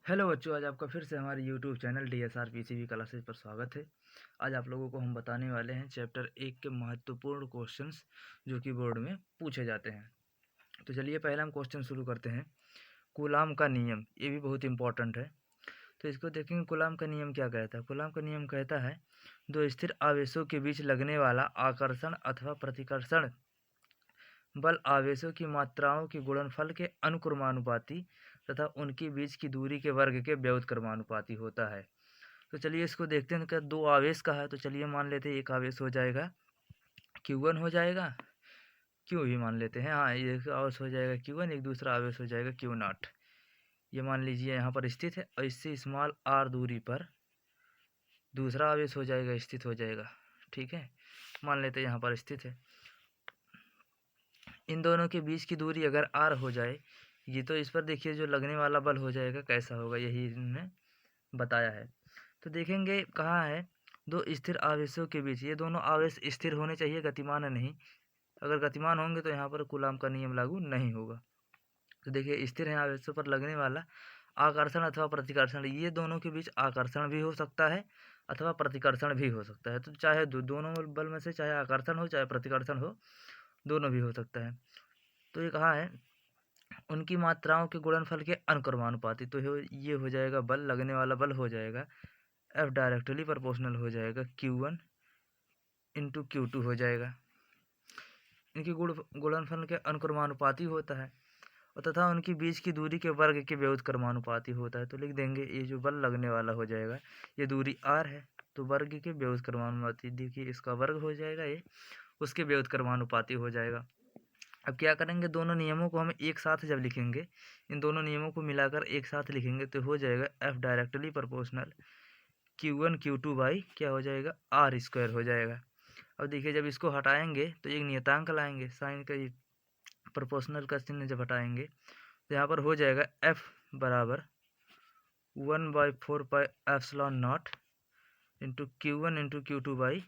Hello बच्चों, आज आपका फिर से हमारे YouTube channel DSR PCB classes पर स्वागत है। आज आप लोगों को हम बताने वाले हैं चैप्टर 1 के महत्वपूर्ण क्वेश्चंस जो कि बोर्ड में पूछे जाते हैं। तो चलिए पहले हम क्वेश्चन शुरू करते हैं। कूलाम का नियम, ये भी बहुत इंपॉर्टेंट है। तो इसको देखेंगे, कूलाम का नियम क्या कहता है। कूलाम का नियम कहता है दो स्थिर आवेशों के बीच लगने वाला आकर्षण अथवा प्रतिकर्षण बल आवेशों की मात्राओं के गुणनफल के अनुक्रमानुपाती तथा उनके बीच की दूरी के वर्ग के व्युत्क्रमानुपाती होता है। तो चलिए इसको देखते हैं कि दो आवेश का है। तो चलिए मान लेते हैं एक आवेश हो जाएगा Q1 हो जाएगा, Q भी मान लेते हैं। हाँ, एक आवेश हो जाएगा Q1, एक दूसरा आवेश हो जाएगा Q0। ये मान लीजिए यहाँ पर स्थित है और इससे स्मॉल r दूरी पर दूसरा आवेश हो जाएगा, स्थित हो जाएगा। ठीक है, मान लेते हैं यहाँ पर स्थित है। इन दोनों के बीच की दूरी अगर r हो जाए, ये तो इस पर देखिए जो लगने वाला बल हो जाएगा कैसा होगा, यही इन्होंने बताया है। तो देखेंगे कहाँ है, दो स्थिर आवेशों के बीच, ये दोनों आवेश स्थिर होने चाहिए, गतिमान नहीं। अगर गतिमान होंगे तो यहाँ पर कूलाम का नियम लागू नहीं होगा। तो देखिए स्थिर है आवेशों पर लगने वाला आकर्षण अथवा प्रतिकर्षण, ये दोनों के बीच आकर्षण भी हो सकता है अथवा प्रतिकर्षण भी हो सकता है। तो चाहे दोनों बल में से चाहे आकर्षण हो चाहे प्रतिकर्षण हो, दोनों भी हो सकता है। तो ये कहा है उनकी मात्राओं के गुणनफल के अनुक्रमानुपाती। तो ये हो जाएगा बल, लगने वाला बल हो जाएगा F डायरेक्टली प्रोपोर्शनल हो जाएगा Q1 इंटू Q2 हो जाएगा। इनकी गुणनफल के अनुक्रमानुपाती होता है और तथा उनकी बीच की दूरी के वर्ग के व्युत्क्रमानुपाती होता है। तो लिख देंगे ये जो बल लगने वाला हो जाएगा, ये दूरी r है तो वर्ग के व्युत्क्रमानुपाती, देखिए इसका वर्ग हो जाएगा, ये उसके व्युत्क्रमानुपाती हो जाएगा। अब क्या करेंगे, दोनों नियमों को हम एक साथ जब लिखेंगे, इन दोनों नियमों को मिलाकर एक साथ लिखेंगे तो हो जाएगा F directly proportional Q1 Q2 by क्या हो जाएगा, r स्क्वायर हो जाएगा। अब देखिए जब इसको हटाएंगे तो एक नियतांक लाएंगे, साइन का ये प्रोपोर्शनल का चिन्ह जब हटाएंगे तो यहाँ पर हो जाएगा F बराबर 1/4πε0 into Q1 into Q2 by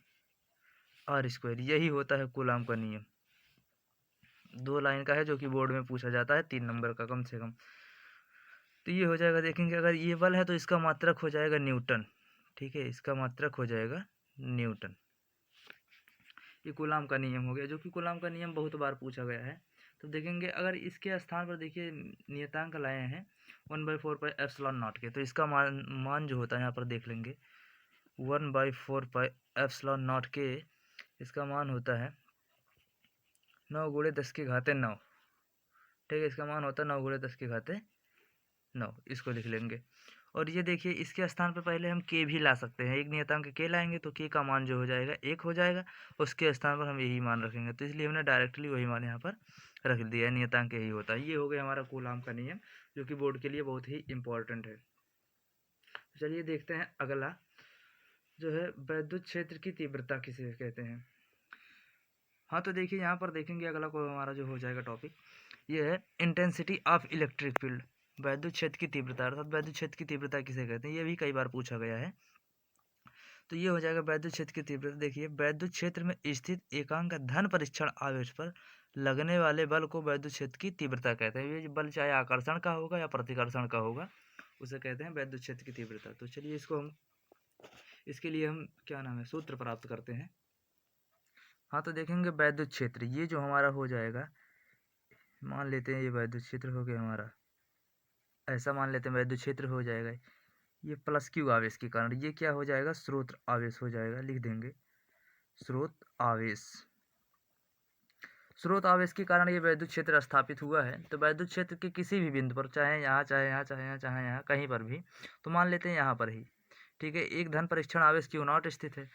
r square. यही होता है कूलाम का नियम। 2 लाइन का है जो कि बोर्ड में पूछा जाता है, 3 नंबर का कम से कम। तो ये हो जाएगा, देखेंगे अगर ये बल है तो इसका मात्रक हो जाएगा न्यूटन। ठीक है, इसका मात्रक हो जाएगा न्यूटन। ये कूलाम का नियम हो गया, जो कि कूलाम का नियम बहुत बार पूछा गया है। तो देखेंगे अगर इसके स्थान पर देखिए नियतांक लाए हैं 1/4πε0 के, तो इसका मान जो होता है यहाँ पर देख लेंगे 1/4πε0 के, इसका मान होता है 9 × 10⁻⁹। ठीक है, इसका मान होता है 9 × 10⁻⁹। इसको लिख लेंगे। और ये देखिए इसके स्थान पर पहले हम के भी ला सकते हैं, एक नियतांक के लाएंगे तो के का मान जो हो जाएगा 1 हो जाएगा, उसके स्थान पर हम यही मान रखेंगे। तो इसलिए हमने डायरेक्टली वही मान यहाँ पर रख दिया है, नियतांक यही होता है। ये हो गया हमारा कूलाम का नियम, जो कि बोर्ड के लिए बहुत ही इंपॉर्टेंट है। चलिए देखते हैं अगला, जो है वैद्युत क्षेत्र की तीव्रता किसे कहते हैं। हाँ, तो देखिए यहाँ पर देखेंगे अगला को हमारा जो हो जाएगा टॉपिक, ये है इंटेंसिटी ऑफ इलेक्ट्रिक फील्ड। वैद्युत क्षेत्र की तीव्रता, अर्थात वैद्युत क्षेत्र की तीव्रता किसे कहते हैं, ये भी कई बार पूछा गया है। तो ये हो जाएगा वैद्युत क्षेत्र की तीव्रता। देखिए वैद्युत क्षेत्र में स्थित एकांक धन परीक्षण आवेश पर लगने वाले बल को वैद्युत क्षेत्र की तीव्रता कहते हैं। ये बल चाहे आकर्षण का होगा या प्रतिकर्षण का होगा, उसे कहते हैं वैद्युत क्षेत्र की तीव्रता। तो चलिए इसके लिए हम क्या नाम है, सूत्र प्राप्त करते हैं। हाँ, तो देखेंगे वैद्युत क्षेत्र, ये जो हमारा हो जाएगा, मान लेते हैं ये वैद्युत क्षेत्र हो गया हमारा, ऐसा मान लेते हैं वैद्युत क्षेत्र हो जाएगा। ये प्लस Q आवेश के कारण ये क्या हो जाएगा, स्रोत आवेश हो जाएगा। लिख देंगे स्रोत आवेश। स्रोत आवेश के कारण ये वैद्युत क्षेत्र स्थापित हुआ है। तो वैद्युत क्षेत्र के किसी भी बिंदु पर, चाहे यहाँ चाहे यहाँ चाहे यहाँ चाहे यहाँ कहीं पर भी, तो मान लेते हैं यहाँ पर ही, ठीक है, एक धन परीक्षण आवेश Q0 स्थित है।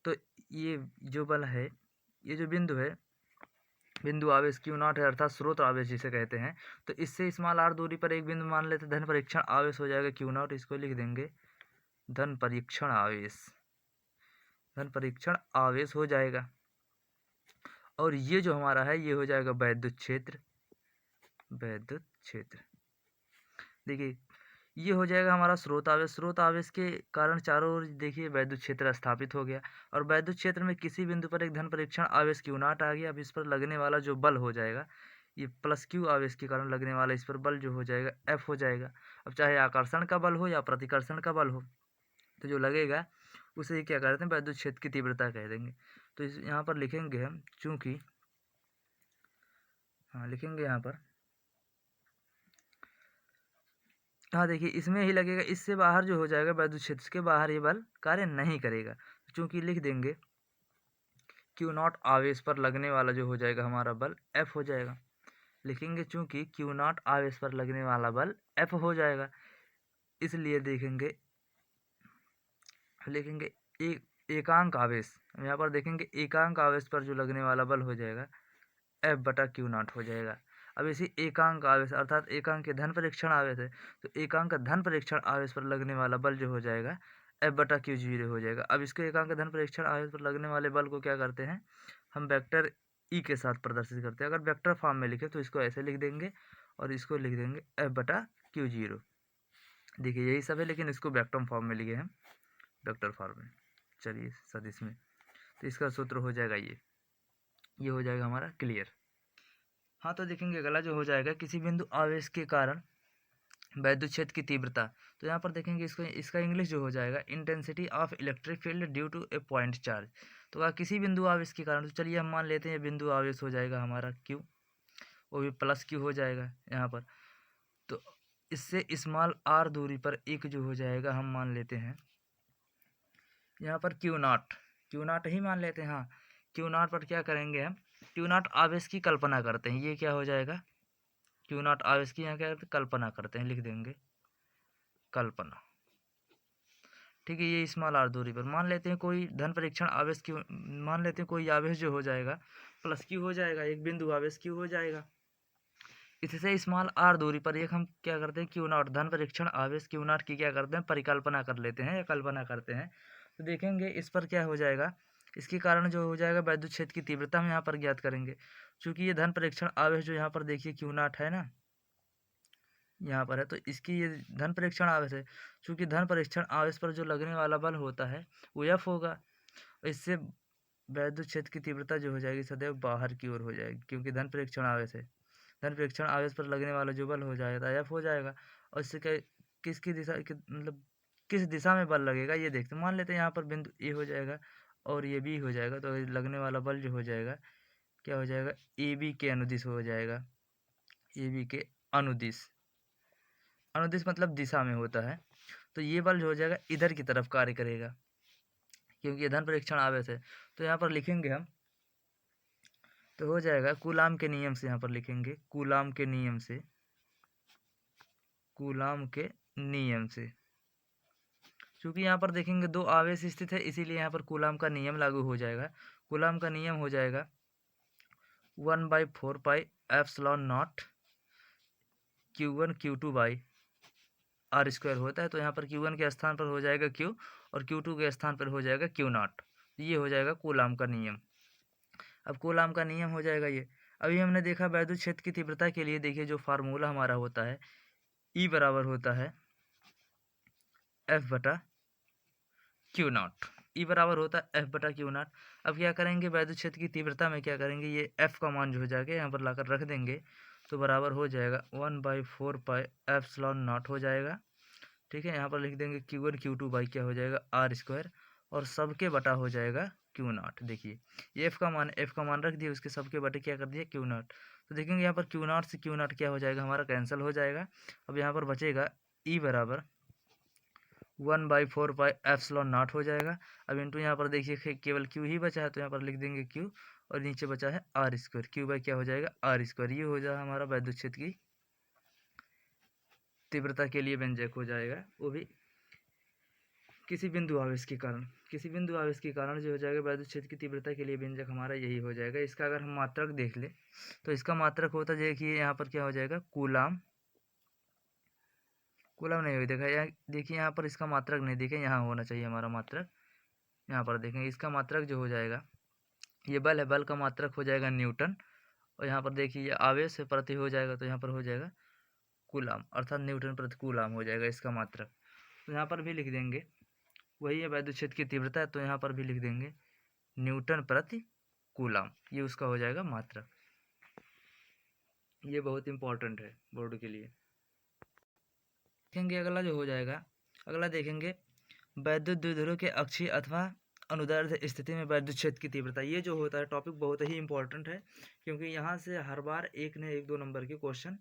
तो ये जो बल है, ये जो बिंदु है, बिंदु आवेश Q0 है, अर्थात स्रोत आवेश जिसे कहते हैं। तो इससे स्मॉल r दूरी पर एक बिंदु मान लेते हैं, धन परीक्षण आवेश हो जाएगा Q0। इसको लिख देंगे धन परीक्षण आवेश, धन परीक्षण आवेश हो जाएगा। और ये जो हमारा है ये हो जाएगा वैद्युत क्षेत्र। वैद्युत क्षेत्र देखिए ये हो जाएगा हमारा स्रोत आवेश। स्रोत आवेश के कारण चारों ओर देखिए वैद्युत क्षेत्र स्थापित हो गया। और वैद्युत क्षेत्र में किसी बिंदु पर एक धन परीक्षण आवेश Q0 आ गया। अब इस पर लगने वाला जो बल हो जाएगा, ये प्लस क्यू आवेश के कारण लगने वाला इस पर बल जो हो जाएगा एफ हो जाएगा। अब चाहे आकर्षण का बल हो या प्रतिकर्षण का बल हो, तो जो लगेगा उसे क्या कहते हैं, वैद्युत क्षेत्र की तीव्रता कह देंगे। तो इस यहाँ पर लिखेंगे हम, चूंकि हाँ लिखेंगे यहाँ पर, हाँ देखिए इसमें ही लगेगा, इससे बाहर जो हो जाएगा वैद्युत क्षेत्र के बाहर ये बल कार्य नहीं करेगा। चूंकि लिख देंगे क्यू नॉट आवेश पर लगने वाला जो हो जाएगा हमारा बल एफ हो जाएगा। लिखेंगे चूंकि क्यू नॉट आवेश पर लगने वाला बल एफ हो जाएगा, इसलिए देखेंगे लिखेंगे एकांक आवेश, यहाँ पर देखेंगे एकांक आवेश पर जो लगने वाला बल हो जाएगा एफ बटा क्यू नॉट हो जाएगा। अब इसी एकांक आवेश अर्थात एकांक के धन परीक्षण आवेश है, तो एकांक धन परीक्षण आवेश पर लगने वाला बल जो हो जाएगा एफ बटा क्यू जीरो हो जाएगा। अब इसके एकांक धन परीक्षण आवेश पर लगने वाले बल को क्या करते हैं, हम वेक्टर ई के साथ प्रदर्शित करते हैं। अगर वेक्टर फॉर्म में लिखे तो इसको ऐसे लिख देंगे और इसको लिख देंगे एफ बटा क्यू जीरो। देखिए यही सब है, लेकिन इसको वेक्टर फॉर्म में लिखे हैं, वेक्टर फॉर्म में। चलिए सदिश में, तो इसका सूत्र हो जाएगा ये हो जाएगा हमारा क्लियर। हाँ तो देखेंगे अगला जो हो जाएगा, किसी बिंदु आवेश के कारण वैद्युत क्षेत्र की तीव्रता। तो यहाँ पर देखेंगे इसको, इसका इंग्लिश जो हो जाएगा intensity of electric field due to a point charge. तो वह किसी बिंदु आवेश के कारण, तो चलिए हम मान लेते हैं बिंदु आवेश हो जाएगा हमारा क्यू, वो भी प्लस क्यू हो जाएगा यहाँ पर। तो इससे स्मॉल आर दूरी पर एक जो हो जाएगा हम मान लेते हैं यहाँ पर क्यू नॉट ही मान लेते हैं। हाँ क्यू नॉट पर क्या करेंगे हम, क्यू नॉट आवेश की कल्पना करते हैं, ये क्या हो जाएगा क्यू नॉट आवेश की यहाँ क्या करते हैं, कल्पना करते हैं, लिख देंगे कल्पना। ठीक है, ये स्मॉल आर दूरी पर मान लेते हैं कोई धन परीक्षण आवेश क्यू, मान लेते हैं कोई आवेश जो हो जाएगा प्लस क्यू हो जाएगा, एक बिंदु आवेश क्यू हो जाएगा। इससे स्मॉल आर दूरी पर एक हम क्या करते हैं क्यू नॉट धन परीक्षण आवेश क्यू नॉट की क्या करते हैं, परिकल्पना कर लेते हैं या कल्पना करते हैं। तो देखेंगे इस पर क्या हो जाएगा, इसके कारण जो हो जाएगा वैद्युत क्षेत्र की तीव्रता हम यहाँ पर ज्ञात करेंगे। चूंकि ये धन परीक्षण आवेश जो यहाँ पर देखिए क्यू नॉट है ना, यहाँ पर है, तो इसकी ये धन परीक्षण आवेश है। चूंकि धन परीक्षण आवेश पर जो लगने वाला बल होता है वो एफ होगा, इससे वैद्युत क्षेत्र की तीव्रता जो हो जाएगी सदैव बाहर की ओर हो जाएगी, क्योंकि धन परीक्षण आवेश है। धन परीक्षण आवेश पर लगने वाला जो बल हो जाएगा एफ हो जाएगा। और इससे क्या, किसकी दिशा मतलब किस दिशा में बल लगेगा ये देखते हैं। मान लेते हैं यहाँ पर बिंदु ए हो जाएगा और ये बी हो जाएगा, तो लगने वाला बल जो हो जाएगा क्या हो जाएगा, ए बी के अनुदिश हो जाएगा, ए बी के अनुदिश, अनुदिश मतलब दिशा में होता है। तो ये बल जो हो जाएगा इधर की तरफ कार्य करेगा, क्योंकि ये धन परीक्षण आवेश है। तो यहाँ पर लिखेंगे हम, तो हो जाएगा कूलाम के नियम से, यहाँ पर लिखेंगे कूलाम के नियम से, कूलाम के नियम से। क्योंकि यहाँ पर देखेंगे दो आवेश स्थित है, इसीलिए यहाँ पर कूलाम का नियम लागू हो जाएगा। कूलाम का नियम हो जाएगा 1/4 pi epsilon naught Q1 Q2 by R square होता है। तो यहाँ पर Q1 के स्थान पर हो जाएगा Q और Q2 के स्थान पर हो जाएगा Q नॉट। ये हो जाएगा कूलाम का नियम। अब कूलाम का नियम हो जाएगा ये। अभी हमने देखा वैद्युत क्षेत्र की तीव्रता के लिए, देखिए जो फार्मूला हमारा होता है E बराबर होता है F बटा क्यू नॉट, ई बराबर होता है एफ बटा क्यू नॉट। अब क्या करेंगे, वैद्युत क्षेत्र की तीव्रता में क्या करेंगे, ये एफ का मान जो हो जाएगा यहाँ पर लाकर रख देंगे, तो बराबर हो जाएगा 1/4 पाई एप्सिलॉन नॉट हो जाएगा। ठीक है, यहाँ पर लिख देंगे Q1 Q2 बाई क्या हो जाएगा आर स्क्वायर, और सबके बटा हो जाएगा क्यू नॉट। देखिए ये एफ का मान रख दिए, उसके सबके बटे क्या कर दिया क्यू नॉट। तो देखेंगे यहाँ पर क्यू नॉट से क्यू नॉट क्या हो जाएगा हमारा कैंसिल हो जाएगा। अब यहाँ पर बचेगा ई बराबर 1/4 पाई एप्सिलॉन नॉट हो जाएगा। अब इंटू यहाँ पर देखिए केवल क्यू ही बचा है, तो यहाँ पर लिख देंगे क्यू और नीचे बचा है आर स्क्वायर, क्यू बाई क्या हो जाएगा आर स्क्वायर। ये हो जाएगा हमारा वैद्युत क्षेत्र की तीव्रता के लिए व्यंजक हो जाएगा, वो भी किसी बिंदु आवेश के कारण। किसी बिंदु आवेश के कारण जो हो जाएगा वैद्युत क्षेत्र की तीव्रता के लिए व्यंजक हमारा यही हो जाएगा। इसका अगर हम मात्रक देख ले तो इसका मात्रक होता है, देखिए यहाँ पर क्या हो जाएगा कूलाम, कूलाम नहीं हो देखा यहाँ, देखिए यहाँ पर इसका मात्रक नहीं, देखें यहाँ होना चाहिए हमारा मात्रक। यहाँ पर देखेंगे इसका मात्रक जो हो जाएगा, ये बल है, बल का मात्रक हो जाएगा न्यूटन। और यहाँ पर देखिए ये आवेश है प्रति हो जाएगा, तो यहाँ पर हो जाएगा कूलाम, अर्थात न्यूटन प्रति कूलाम हो जाएगा इसका मात्रक। तो यहाँ पर भी लिख देंगे, वही है वैद्युत क्षेत्र की तीव्रता है, तो यहाँ पर भी लिख देंगे न्यूटन प्रति कूलाम, ये उसका हो जाएगा मात्रक। ये बहुत इंपॉर्टेंट है बोर्ड के लिए। देखेंगे अगला जो हो जाएगा, अगला देखेंगे वैद्युत द्विध्रुव के अक्षीय अथवा अनुदैर्ध्य स्थिति में वैद्युत क्षेत्र की तीव्रता। ये जो होता है टॉपिक बहुत ही इंपॉर्टेंट है, क्योंकि यहाँ से हर बार एक न एक 2 नंबर के क्वेश्चन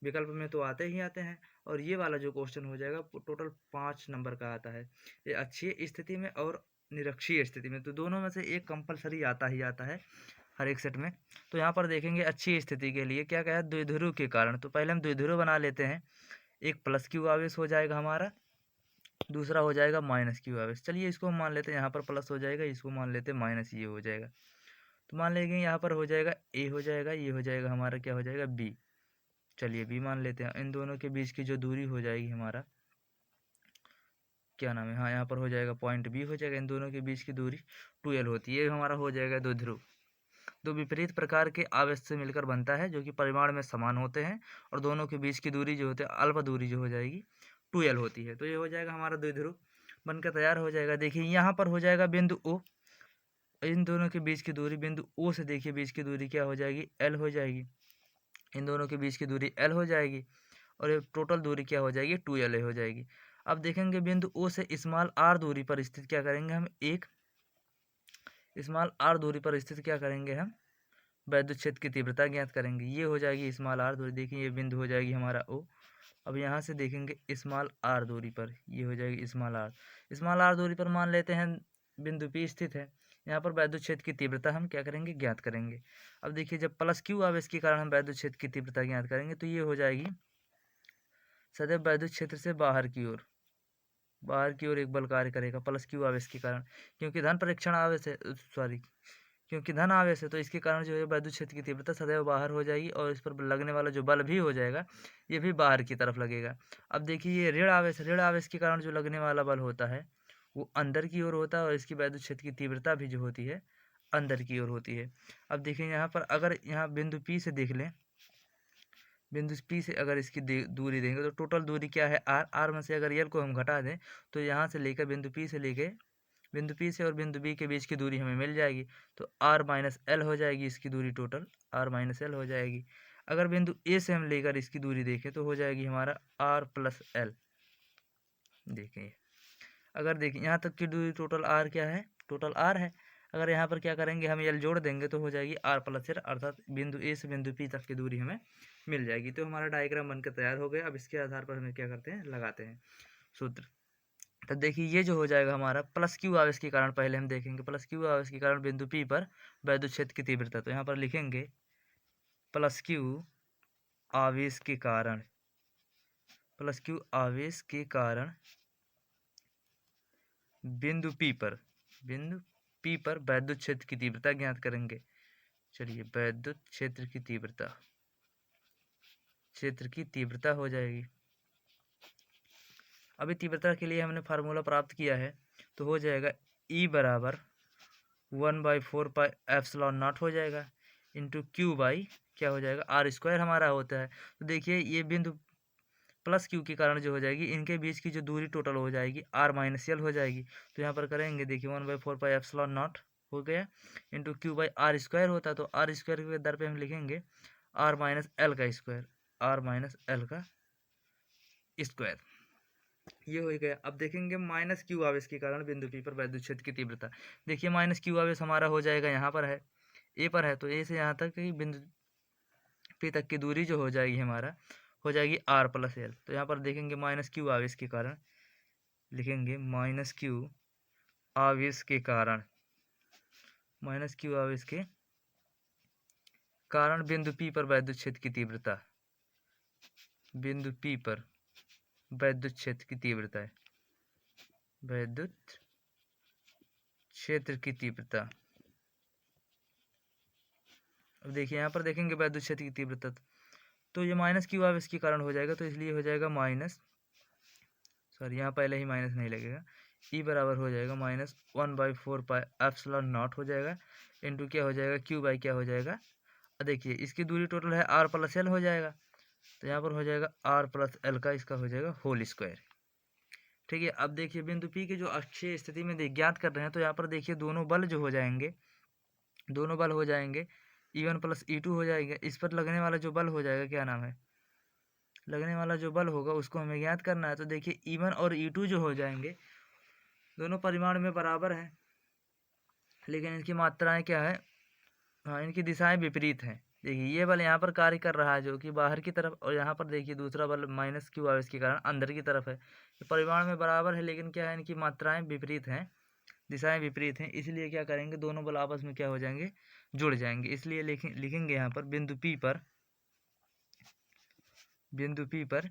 विकल्प में तो आते ही आते हैं, और ये वाला जो क्वेश्चन हो जाएगा टोटल 5 नंबर का आता है। ये अक्षीय स्थिति में और निरक्षीय स्थिति में, तो दोनों में से एक कंपलसरी आता ही आता है हर एक सेट में। तो यहाँ पर देखेंगे अच्छी स्थिति के लिए क्या क्या है, द्विध्रुव के कारण। तो पहले हम द्विध्रुव बना लेते हैं। एक प्लस क्यू आवेश हो जाएगा हमारा, दूसरा हो जाएगा माइनस क्यू आवेश। चलिए इसको हम मान लेते हैं, यहाँ पर प्लस हो जाएगा, इसको मान लेते हैं माइनस, ये हो जाएगा। तो मान लेंगे यहाँ पर हो जाएगा ए हो जाएगा, ये हो जाएगा हमारा क्या हो जाएगा बी। चलिए बी मान लेते हैं। इन दोनों के बीच की जो दूरी हो जाएगी हमारा क्या नाम है, हाँ यहाँ पर हो जाएगा पॉइंट बी हो जाएगा। इन दोनों के बीच की दूरी 2l होती है। ये हमारा हो जाएगा द्विध्रुव। दो विपरीत प्रकार के आवेश से मिलकर बनता है, जो कि परिमाण में समान होते हैं, और दोनों के बीच की दूरी जो होती है अल्प दूरी जो हो जाएगी 2l होती है। तो ये हो जाएगा हमारा द्विध्रुव बनकर तैयार हो जाएगा। देखिए यहाँ पर हो जाएगा बिंदु ओ, इन दोनों के बीच की दूरी बिंदु ओ से देखिए बीच की दूरी क्या हो जाएगी l हो जाएगी। इन दोनों के बीच की दूरी l हो जाएगी, और ये टोटल दूरी क्या हो जाएगी 2l हो जाएगी। अब देखेंगे बिंदु ओ से स्मॉल r दूरी पर स्थित क्या करेंगे हम, एक स्मॉल r दूरी पर स्थित क्या करेंगे हम, वैद्युत क्षेत्र की तीव्रता ज्ञात करेंगे। ये हो जाएगी स्मॉल r दूरी, देखिए ये बिंदु हो जाएगी हमारा ओ। अब यहाँ से देखेंगे स्मॉल r दूरी पर, ये हो जाएगी स्मॉल r दूरी पर मान लेते हैं बिंदु P स्थित है। यहाँ पर वैद्युत क्षेत्र की तीव्रता हम क्या करेंगे, ज्ञात करेंगे। अब देखिए जब प्लस क्यू आवेश के कारण हम वैद्युत क्षेत्र की तीव्रता ज्ञात करेंगे, तो ये हो जाएगी सदैव वैद्युत क्षेत्र से बाहर की ओर एक बल कार्य करेगा प्लस क्यू आवेश के कारण, क्योंकि धन परीक्षण आवेश है, सॉरी क्योंकि धन आवेश है, तो इसके कारण जो है वैद्युत क्षेत्र की तीव्रता सदैव बाहर हो जाएगी, और इस पर लगने वाला जो बल भी हो जाएगा ये भी बाहर की तरफ लगेगा। अब देखिए ये ऋण आवेश के कारण जो लगने वाला बल होता है वो अंदर की ओर होता है, और इसकी वैद्युत क्षेत्र की तीव्रता भी जो होती है अंदर की ओर होती है। अब देखिए यहाँ पर अगर यहाँ बिंदु P से देख लें, बिंदु P से अगर इसकी दूरी देंगे तो टोटल दूरी क्या है r में से अगर l को हम घटा दें तो यहाँ से लेकर बिंदु P से और बिंदु B के बीच की दूरी हमें मिल जाएगी। तो r माइनस एल हो जाएगी इसकी दूरी, टोटल r माइनस एल हो जाएगी। अगर बिंदु A से हम लेकर इसकी दूरी देखें तो हो जाएगी हमारा r प्लस एल। देखिए अगर देखिए यहाँ तक की दूरी टोटल r क्या है, टोटल r है। अगर यहाँ पर क्या करेंगे हम l जोड़ देंगे तो हो जाएगी r प्लस एल, अर्थात बिंदु A से बिंदु P तक की दूरी हमें मिल जाएगी। तो हमारा डायग्राम बनकर तैयार हो गया। अब इसके आधार पर हमें क्या करते हैं, लगाते हैं सूत्र। तो देखिए ये जो हो जाएगा हमारा प्लस क्यू आवेश के कारण, पहले हम देखेंगे प्लस क्यू आवेश के कारण बिंदु P पर वैद्युत क्षेत्र की तीव्रता। तो यहाँ पर लिखेंगे प्लस क्यू आवेश के कारण, प्लस क्यू आवेश के कारण बिंदु P पर वैद्युत क्षेत्र की तीव्रता ज्ञात करेंगे। चलिए वैद्युत क्षेत्र की तीव्रता हो जाएगी। अभी तीव्रता के लिए हमने फार्मूला प्राप्त किया है, तो हो जाएगा E बराबर 1/4 पाई एप्सिलॉन नॉट हो जाएगा इंटू क्यू बाई क्या हो जाएगा आर स्क्वायर हमारा होता है। तो देखिए ये बिंदु प्लस क्यू के कारण जो हो जाएगी इनके बीच की जो दूरी टोटल हो जाएगी r माइनस एल हो जाएगी। तो यहाँ पर करेंगे देखिए 1/4 पाई एप्सिलॉन नॉट हो गया into Q by R square होता है। तो आर स्क्वायर के दर पे हम लिखेंगे r माइनस एल का स्क्वायर, ये हो गया। अब देखेंगे माइनस क्यू आवेश के कारण बिंदु P पर वैद्युत क्षेत्र की तीव्रता। देखिए माइनस क्यू आवेश हमारा हो जाएगा यहाँ पर है, ए पर है, तो ए से यहाँ तक की बिंदु P तक की दूरी जो हो जाएगी हमारा हो जाएगी r प्लस एल। तो यहाँ पर देखेंगे माइनस क्यू आवेश के कारण लिखेंगे माइनस क्यू आवेश के कारण बिंदु P पर वैद्युत क्षेत्र की तीव्रता, बिंदु P पर वैद्युत क्षेत्र की तीव्रता है, वैद्युत क्षेत्र की तीव्रता। अब देखिए यहाँ पर देखेंगे वैद्युत क्षेत्र की तीव्रता, तो ये माइनस क्यू आवेश के कारण हो जाएगा, तो इसलिए हो जाएगा माइनस, सॉरी यहाँ पहले ही माइनस नहीं लगेगा, ई बराबर हो जाएगा माइनस 1/4 पाई एप्सिलॉन नॉट हो जाएगा इंटू क्या हो जाएगा क्यू बाई क्या हो जाएगा। देखिए इसकी दूरी टोटल है r प्लस एल हो जाएगा, तो यहाँ पर हो जाएगा r प्लस एल का इसका हो जाएगा होल स्क्वायर। ठीक है। अब देखिए बिंदु P की जो अक्षीय स्थिति में ज्ञात कर रहे हैं, तो यहाँ पर देखिए दोनों बल हो जाएंगे E1 प्लस E2 हो जाएगा। इस पर लगने वाला जो बल हो जाएगा, क्या नाम है, लगने वाला जो बल होगा उसको हमें ज्ञात करना है। तो देखिए E1 और E2 जो हो जाएंगे, दोनों परिमाण में बराबर हैं, लेकिन इनकी मात्राएं क्या है, हाँ, इनकी दिशाएं विपरीत हैं। देखिए ये बल यहाँ पर कार्य कर रहा है जो कि बाहर की तरफ, और यहाँ पर देखिए दूसरा बल माइनस क्यू आवेश के कारण अंदर की तरफ है। ये परिमाण में बराबर है, लेकिन क्या है, इनकी मात्राएं विपरीत हैं, दिशाएं विपरीत हैं। इसलिए क्या करेंगे, दोनों बल आपस में क्या हो जाएंगे, जुड़ जाएंगे। इसलिए लिखेंगे यहाँ पर बिंदु P पर, बिंदु P पर,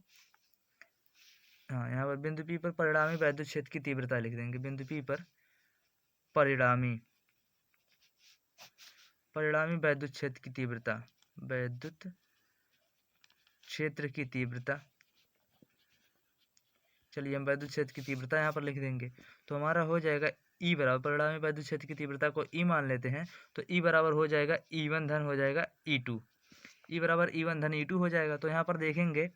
हाँ यहाँ पर बिंदु P पर परिणामी वैद्युत क्षेत्र की तीव्रता लिख देंगे। बिंदु P पर परिणामी परिणामी वैद्युत क्षेत्र की तीव्रता, वैद्युत क्षेत्र की तीव्रता, चलिए हम वैद्युत क्षेत्र की तीव्रता यहाँ पर लिख देंगे। तो हमारा हो जाएगा E बराबर, परिणामी वैद्युत क्षेत्र की तीव्रता को E मान लेते हैं, तो E बराबर हो जाएगा E1 धन हो जाएगा E2, E बराबर E1 धन E2 हो जाएगा। तो यहाँ पर देखेंगे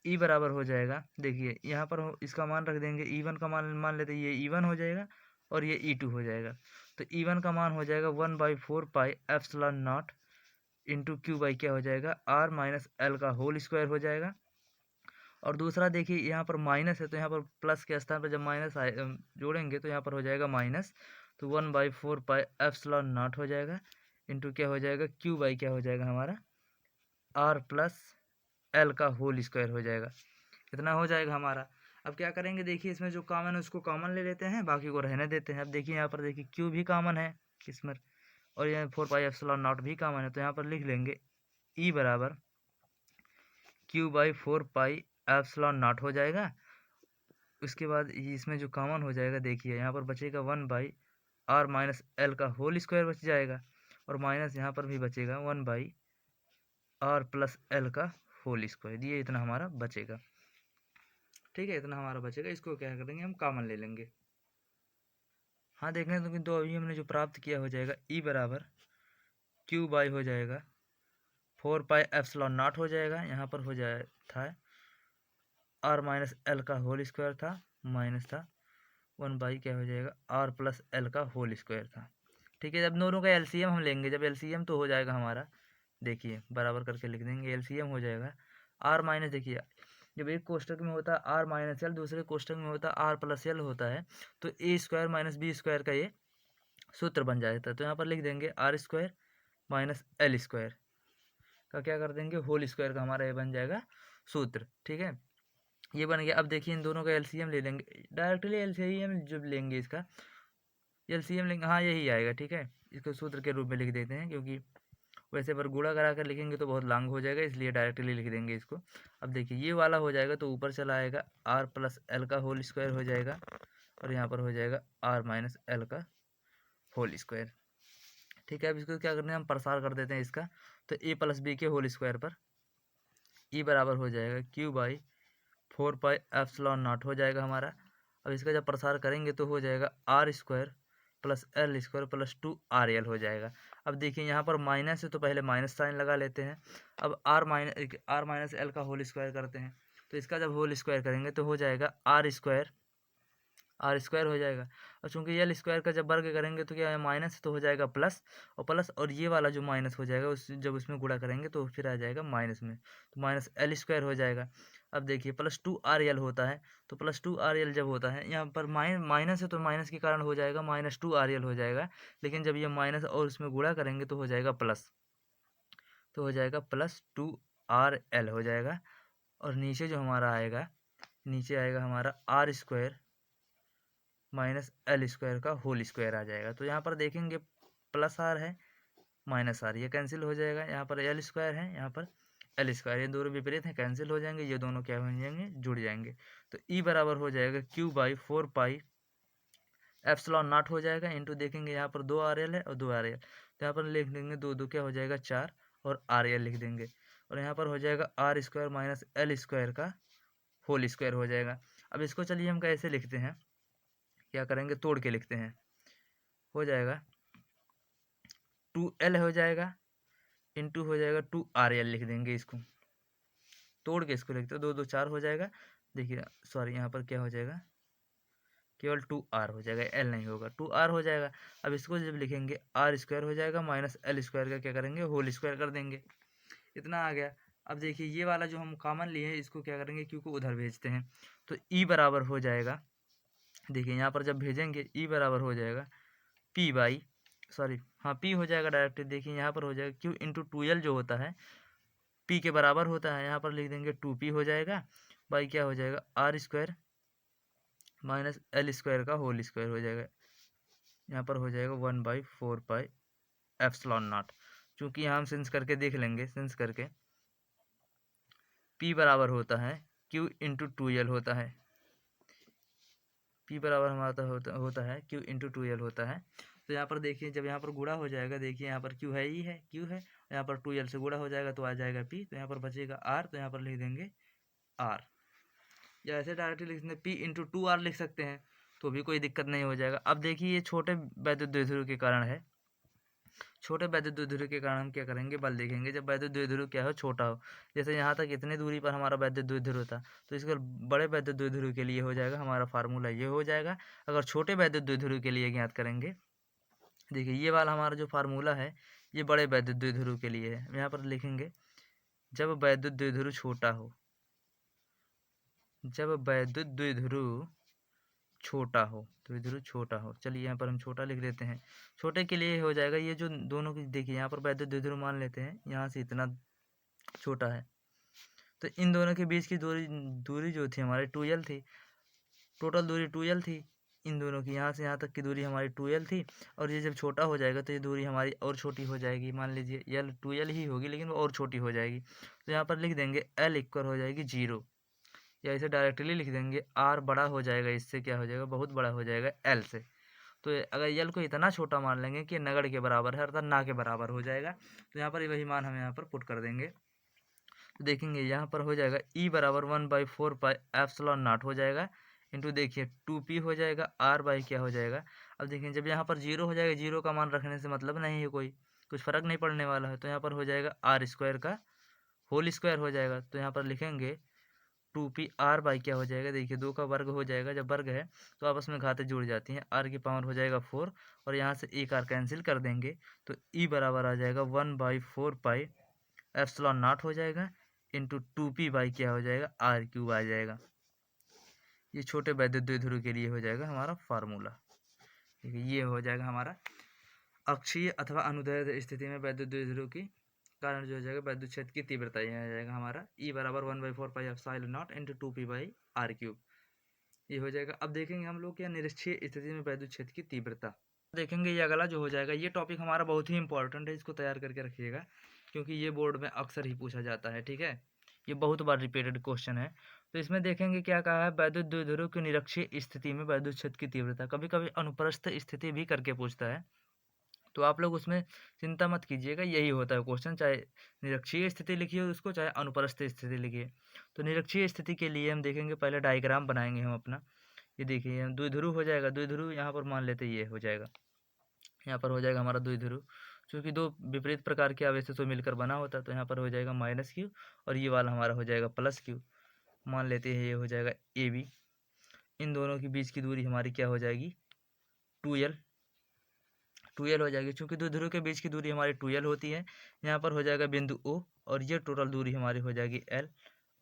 E बराबर हो जाएगा, देखिए यहाँ पर इसका मान रख देंगे, E1 का मान लेते हैं, ये E1 हो जाएगा और ये E2 हो जाएगा। तो E1 का मान हो जाएगा 1/4 pi epsilon not into Q by क्या हो जाएगा, R माइनस एल का होल स्क्वायर हो जाएगा। और दूसरा देखिए यहाँ पर माइनस है, तो यहाँ पर प्लस के स्थान पर जब माइनस जोड़ेंगे तो यहाँ पर हो जाएगा माइनस, तो 1/4 पाई एप्सिलॉन नॉट हो जाएगा इंटू क्या हो जाएगा, क्यू बाई क्या हो जाएगा हमारा, R प्लस एल का होल स्क्वायर हो जाएगा। इतना हो जाएगा हमारा। अब क्या करेंगे, देखिए इसमें जो कॉमन है उसको कॉमन ले लेते हैं, बाकी को रहने देते हैं। अब देखिए यहाँ पर देखिए क्यू भी कॉमन है इसमें, और यहाँ 4 पाई एप्सिलॉन नॉट भी कॉमन है। तो यहाँ पर लिख लेंगे E बराबर Q/4 पाई एप्सिलॉन नॉट हो जाएगा। उसके बाद इसमें जो कॉमन हो जाएगा, देखिए यहाँ पर बचेगा 1/R माइनस एल का होल स्क्वायर बच जाएगा, और माइनस यहाँ पर भी बचेगा 1/R प्लस एल का होल स्क्वायर, ये इतना हमारा बचेगा। ठीक है, इतना हमारा बचेगा, इसको क्या करेंगे, हम कॉमन ले लेंगे। हाँ देखें तो किंतु अभी हमने जो प्राप्त किया हो जाएगा E बराबर Q बाई हो जाएगा 4 पाई एप्सिलॉन नॉट हो जाएगा, यहाँ पर हो जाए था R माइनस एल का होल स्क्वायर था, माइनस था 1 बाई क्या हो जाएगा, R प्लस एल का होल स्क्वायर था। ठीक है, जब दोनों का एलसीएम हम लेंगे, जब एलसीएम तो हो जाएगा हमारा, देखिए बराबर करके लिख देंगे, एलसीएम हो जाएगा R माइनस, देखिए जब एक कोष्टक में होता है R माइनस एल, दूसरे कोष्टक में होता है R प्लस एल होता है, तो ए स्क्वायर माइनस बी स्क्वायर का ये सूत्र बन जाता है। तो यहाँ पर लिख देंगे R square minus L square का क्या कर देंगे, होल स्क्वायर का हमारा ये बन जाएगा सूत्र। ठीक है, ये बन गया। अब देखिए इन दोनों का एलसीएम ले लेंगे, डायरेक्टली एलसीएम जब लेंगे इसका एलसीएम लेंगे, हाँ यही आएगा। ठीक है, इसको सूत्र के रूप में लिख देते हैं, क्योंकि वैसे पर गुणा करा कर लिखेंगे तो बहुत लॉन्ग हो जाएगा, इसलिए डायरेक्टली लिख देंगे इसको। अब देखिए ये वाला हो जाएगा तो ऊपर चला आएगा R प्लस एल का होल स्क्वायर हो जाएगा, और यहाँ पर हो जाएगा R माइनस एल का होल स्क्वायर। ठीक है, अब इसको क्या करना है, हम प्रसार कर देते हैं इसका, तो a प्लस बी के होल स्क्वायर पर E बराबर हो जाएगा Q/4 पाई एप्सिलॉन नॉट हो जाएगा हमारा। अब इसका जब प्रसार करेंगे तो हो जाएगा R square plus L square plus 2RL हो जाएगा। अब देखिए यहाँ पर माइनस है तो पहले माइनस साइन लगा लेते हैं। अब R माइनस एल का होल स्क्वायर करते हैं, तो इसका जब होल स्क्वायर करेंगे तो हो जाएगा आर स्क्वायर हो जाएगा। और चूंकि एल स्क्वायर का जब वर्ग करेंगे तो क्या है, माइनस तो हो जाएगा प्लस, और प्लस और ये वाला जो माइनस हो जाएगा उस जब उसमें गुणा करेंगे तो फिर आ जाएगा माइनस में, तो माइनस एल स्क्वायर हो जाएगा। अब देखिए प्लस 2RL होता है, तो प्लस 2RL जब होता है, यहाँ पर माइनस है तो माइनस के कारण हो जाएगा माइनस 2RL हो जाएगा, लेकिन जब ये माइनस और उसमें गुणा करेंगे तो हो जाएगा प्लस, तो हो जाएगा प्लस 2RL हो जाएगा। और नीचे जो हमारा आएगा, नीचे आएगा हमारा R square minus L square का होल स्क्वायर आ जाएगा। तो यहाँ पर देखेंगे प्लस आर है माइनस आर, ये कैंसिल हो जाएगा, यहाँ पर एल स्क्वायर है, यहाँ पर एल स्क्वायर, ये दोनों विपरीत हैं, कैंसिल हो जाएंगे, ये दोनों क्या हो जाएंगे, जुड़ जाएंगे। तो ई बराबर हो जाएगा Q/4 पाई एप्सिलॉन नॉट हो जाएगा इंटू, देखेंगे यहाँ पर 2RL है और 2RL, तो यहाँ पर लिख देंगे दो दो क्या हो जाएगा 4, और RL लिख देंगे, और यहाँ पर हो जाएगा R square minus L square का होल स्क्वायर हो जाएगा। अब इसको चलिए हम कैसे लिखते हैं, क्या करेंगे, तोड़ के लिखते हैं। हो जाएगा 2L हो जाएगा इंटू हो जाएगा 2RL लिख देंगे, इसको तोड़ के इसको लिखते हो, 2 2 4 हो जाएगा। देखिए सॉरी, यहाँ पर क्या हो जाएगा, केवल 2r हो जाएगा, l नहीं होगा, 2r हो जाएगा। अब इसको जब लिखेंगे r स्क्वायर हो जाएगा माइनस l स्क्वायर का क्या करेंगे होल स्क्वायर कर देंगे, इतना आ गया। अब देखिए ये वाला जो हम कॉमन लिए हैं इसको क्या करेंगे q को उधर भेजते हैं, तो e बराबर हो जाएगा, देखिए यहाँ पर जब भेजेंगे e बराबर हो जाएगा p बाई सॉरी हाँ p हो जाएगा डायरेक्ट, देखिए यहाँ पर हो जाएगा q इंटू 2l जो होता है p के बराबर होता है, यहाँ पर लिख देंगे 2p हो जाएगा बाई क्या हो जाएगा r square minus l square का होल स्क्वायर हो जाएगा, यहाँ पर हो जाएगा 1/4 पाई एप्सिलॉन नॉट। चूँकि यहाँ हम सिंस करके देख लेंगे, सिंस करके p बराबर होता है q इंटू 2l होता है, p बराबर हमारा होता है q इंटू 2l होता है। तो यहाँ पर देखिए जब यहाँ पर गुणा हो जाएगा, देखिए यहाँ पर q है ही है, q है, यहाँ पर 2l से गुणा हो जाएगा तो आ जाएगा p, तो यहाँ पर बचेगा r, तो यहाँ पर लिख देंगे r, या ऐसे डायरेक्टली लिख देंगे p इंटू 2r लिख सकते हैं, तो भी कोई दिक्कत नहीं हो जाएगा। अब देखिए ये छोटे वैद्युत द्विध्रुव के कारण है, छोटे वैद्युत द्विध्रुव के कारण हम क्या करेंगे बल देखेंगे जब वैद्युत द्विध्रुव क्या हो छोटा हो, जैसे यहाँ तक इतनी दूरी पर हमारा वैद्युत द्विध्रुव था, तो इसके बड़े वैद्युत द्विध्रुव के लिए हो जाएगा हमारा फार्मूला ये हो जाएगा। अगर छोटे वैद्युत द्विध्रुव के लिए ज्ञात करेंगे, देखिए ये वाला हमारा जो फार्मूला है ये बड़े वैद्युत द्विध्रुव के लिए है, यहाँ पर लिखेंगे जब वैद्युत द्विध्रुव छोटा हो, जब वैद्युत द्विध्रुव छोटा हो, द्विध्रुव छोटा हो, चलिए यहाँ पर हम छोटा लिख लेते हैं, छोटे के लिए हो जाएगा ये जो दोनों की, देखिए यहाँ पर वैद्युत द्विध्रुव मान लेते हैं यहाँ से इतना छोटा है, तो इन दोनों के बीच की दूरी दूरी जो थी हमारी 2l थी, टोटल दूरी 2l थी, इन दोनों की यहाँ से यहाँ तक की दूरी हमारी 2l थी, और ये जब छोटा हो जाएगा तो ये दूरी हमारी और छोटी हो जाएगी, मान लीजिए l 2l ही होगी लेकिन वो और छोटी हो जाएगी, तो यहाँ पर लिख देंगे l इक्वल हो जाएगी 0, या इसे डायरेक्टली लिख देंगे r बड़ा हो जाएगा, इससे क्या हो जाएगा बहुत बड़ा हो जाएगा l से। तो अगर यल को इतना छोटा मान लेंगे कि नगड़ के बराबर है अर्थात ना के बराबर हो जाएगा, तो यहाँ पर वही मान हम यहाँ पर पुट कर देंगे, तो देखेंगे यहाँ पर हो जाएगा e बराबर 1/4 पाई एप्सिलॉन नॉट हो जाएगा, इंटू देखिए 2p हो जाएगा, r बाई क्या हो जाएगा। अब देखिए जब यहाँ पर 0 हो जाएगा, 0 का मान रखने से मतलब नहीं है कोई, कुछ फ़र्क नहीं पड़ने वाला है, तो यहाँ पर हो जाएगा r स्क्वायर का होल स्क्वायर हो जाएगा, तो यहाँ पर लिखेंगे 2p r बाई क्या हो जाएगा, देखिए 2 का वर्ग हो जाएगा, जब वर्ग है तो आपस में घातें जुड़ जाती हैं, r की पावर हो जाएगा 4 और यहाँ से एक r कैंसिल कर देंगे, तो e बराबर आ जाएगा 1/4 पाई एप्सिलॉन नॉट हो जाएगा इंटू 2p बाई क्या हो जाएगा r क्यूब आ जाएगा। ये छोटे वैद्युत द्विध्रुव के लिए हो जाएगा हमारा फार्मूला, ठीक है, ये हो जाएगा हमारा अक्षीय अथवा अनुदैर्ध्य स्थिति में वैद्युत द्विध्रुव की कारण जो हो जाएगा वैद्युत क्षेत्र की तीव्रता, यह आ जाएगा हमारा E बराबर 1/4 pi epsilon not into 2p by r cube, ये हो जाएगा। अब देखेंगे हम लोग क्या निरक्षीय स्थिति में वैद्युत क्षेत्र की तीव्रता देखेंगे, ये अगला जो हो जाएगा, ये टॉपिक हमारा बहुत ही इंपॉर्टेंट है, इसको तैयार करके रखिएगा क्योंकि ये बोर्ड में अक्सर ही पूछा जाता है, ठीक है, ये बहुत बार रिपीटेड क्वेश्चन है। तो इसमें देखेंगे क्या कहा है, वैद्युत द्विध्रुव की निरक्षीय स्थिति में वैद्युत क्षेत्र की तीव्रता, कभी कभी अनुप्रस्थ स्थिति भी करके पूछता है, तो आप लोग उसमें चिंता मत कीजिएगा, यही होता है क्वेश्चन, चाहे निरक्षीय स्थिति लिखिए उसको चाहे अनुप्रस्थ स्थिति लिखिए। तो निरक्षीय स्थिति के लिए हम देखेंगे पहले डायग्राम बनाएंगे हम अपना, ये देखिए द्विध्रुव हो जाएगा, द्विध्रुव यहाँ पर मान लेते ये हो जाएगा, यहाँ पर हो जाएगा हमारा द्विध्रुव, क्योंकि दो विपरीत प्रकार के आवेशों से मिलकर बना होता है, तो यहाँ पर हो जाएगा माइनस क्यू और ये वाला हमारा हो जाएगा प्लस क्यू, मान लेते हैं ये हो जाएगा ए बी, इन दोनों के बीच की दूरी हमारी क्या हो जाएगी 2l, 2l हो जाएगी, क्योंकि द्विध्रुव के बीच की दूरी हमारी 2l होती है। यहाँ पर हो जाएगा बिंदु O और ये टोटल दूरी हमारी हो जाएगी l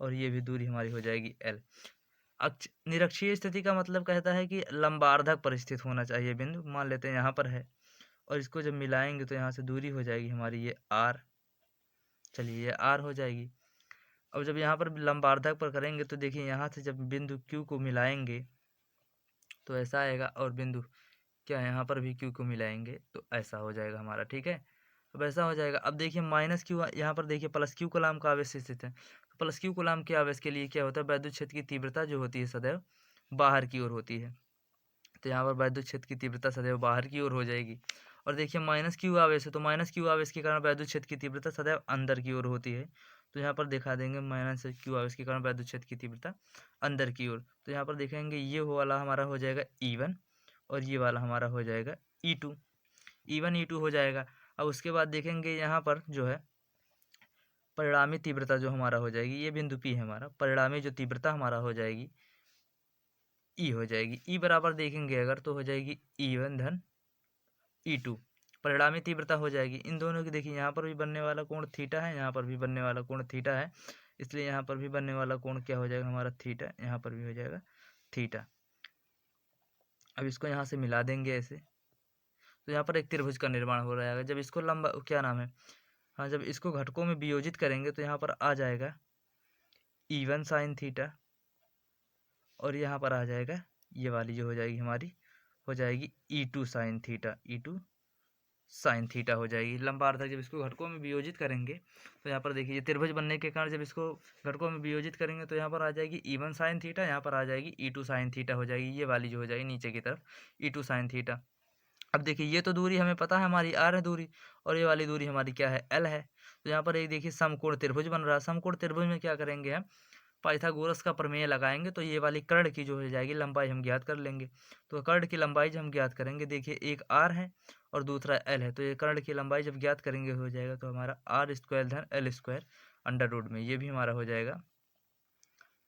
और ये भी दूरी हमारी हो जाएगी l। निरक्षीय स्थिति का मतलब कहता है कि लंबार्धक पर स्थित होना चाहिए बिंदु, मान लेते हैं यहाँ पर है, और इसको जब मिलाएंगे तो यहाँ से दूरी हो जाएगी हमारी ये r, चलिए ये r हो जाएगी। अब जब यहाँ पर लंबार्धक पर करेंगे तो देखिए यहाँ से जब बिंदु Q को मिलाएंगे तो ऐसा आएगा, और बिंदु क्या यहाँ पर भी Q को मिलाएंगे तो ऐसा हो जाएगा हमारा, ठीक है, अब ऐसा हो जाएगा। अब देखिए माइनस क्यू, यहाँ पर देखिए प्लस क्यू कूलाम का आवेश स्थित है, तो प्लस क्यू कूलाम के आवेश के लिए क्या होता है, वैद्युत क्षेत्र की तीव्रता जो होती है सदैव बाहर की ओर होती है, तो यहाँ पर वैद्युत क्षेत्र की तीव्रता सदैव बाहर की ओर हो जाएगी। और देखिए माइनस क्यू आवेश है, तो माइनस क्यू आवेश के कारण वैद्युत क्षेत्र की तीव्रता सदैव अंदर की ओर होती है, तो यहाँ पर दिखा देंगे माइनस क्यू आवेश के कारण वैद्युत क्षेत्र की तीव्रता अंदर की ओर, तो यहाँ पर देखेंगे ये वाला हमारा हो जाएगा E1 और ये वाला हमारा हो जाएगा E2, E1 E2 हो जाएगा। अब उसके बाद देखेंगे यहाँ पर जो है परिणामी तीव्रता जो हमारा हो जाएगी, ये बिंदु P है हमारा, परिणामी जो तीव्रता हमारा हो जाएगी ई हो जाएगी। ई बराबर देखेंगे अगर तो हो जाएगी E1 धन E2, परिणामी तीव्रता हो जाएगी इन दोनों की। देखिए यहाँ पर भी बनने वाला कोण थीटा है, यहाँ पर भी बनने वाला कोण थीटा है, इसलिए यहाँ पर भी बनने वाला कोण क्या हो जाएगा हमारा थीटा, यहाँ पर भी हो जाएगा थीटा। अब इसको यहाँ से मिला देंगे ऐसे, तो यहाँ पर एक त्रिभुज का निर्माण हो रहा है। जब इसको लंबा क्या नाम है, हाँ, जब इसको घटकों में वियोजित करेंगे तो यहाँ पर आ जाएगा E1 साइन थीटा, और यहाँ पर आ जाएगा ये वाली जो हो जाएगी हमारी, हो जाएगी E2 sine theta, E2 sine theta हो जाएगी। लंबार्थक जब इसको घटकों में वियोजित करेंगे तो यहाँ पर देखिए ये त्रिभुज बनने के कारण जब इसको घटकों में वियोजित करेंगे तो यहाँ पर आ जाएगी E1 साइन थीटा, यहाँ पर आ जाएगी E2 साइन थीटा हो जाएगी, ये वाली जो हो जाएगी नीचे की तरफ E2 साइन थीटा। अब देखिए ये तो दूरी हमें पता है हमारी r है दूरी, और ये वाली दूरी हमारी क्या है, l है। तो यहाँ पर एक देखिए समकोण त्रिभुज बन रहा है। समकोण त्रिभुज में क्या करेंगे हम, पाइथागोरस का प्रमेय लगाएंगे तो ये वाली कर्ण की जो हो जाएगी लंबाई हम ज्ञात कर लेंगे। तो कर्ण की लंबाई जब हम ज्ञात करेंगे, देखिए एक r है और दूसरा l है, तो ये कर्ण की लंबाई जब ज्ञात करेंगे हो जाएगा तो हमारा r स्क्वायर धन l स्क्वायर अंडर रूट में, ये भी हमारा हो जाएगा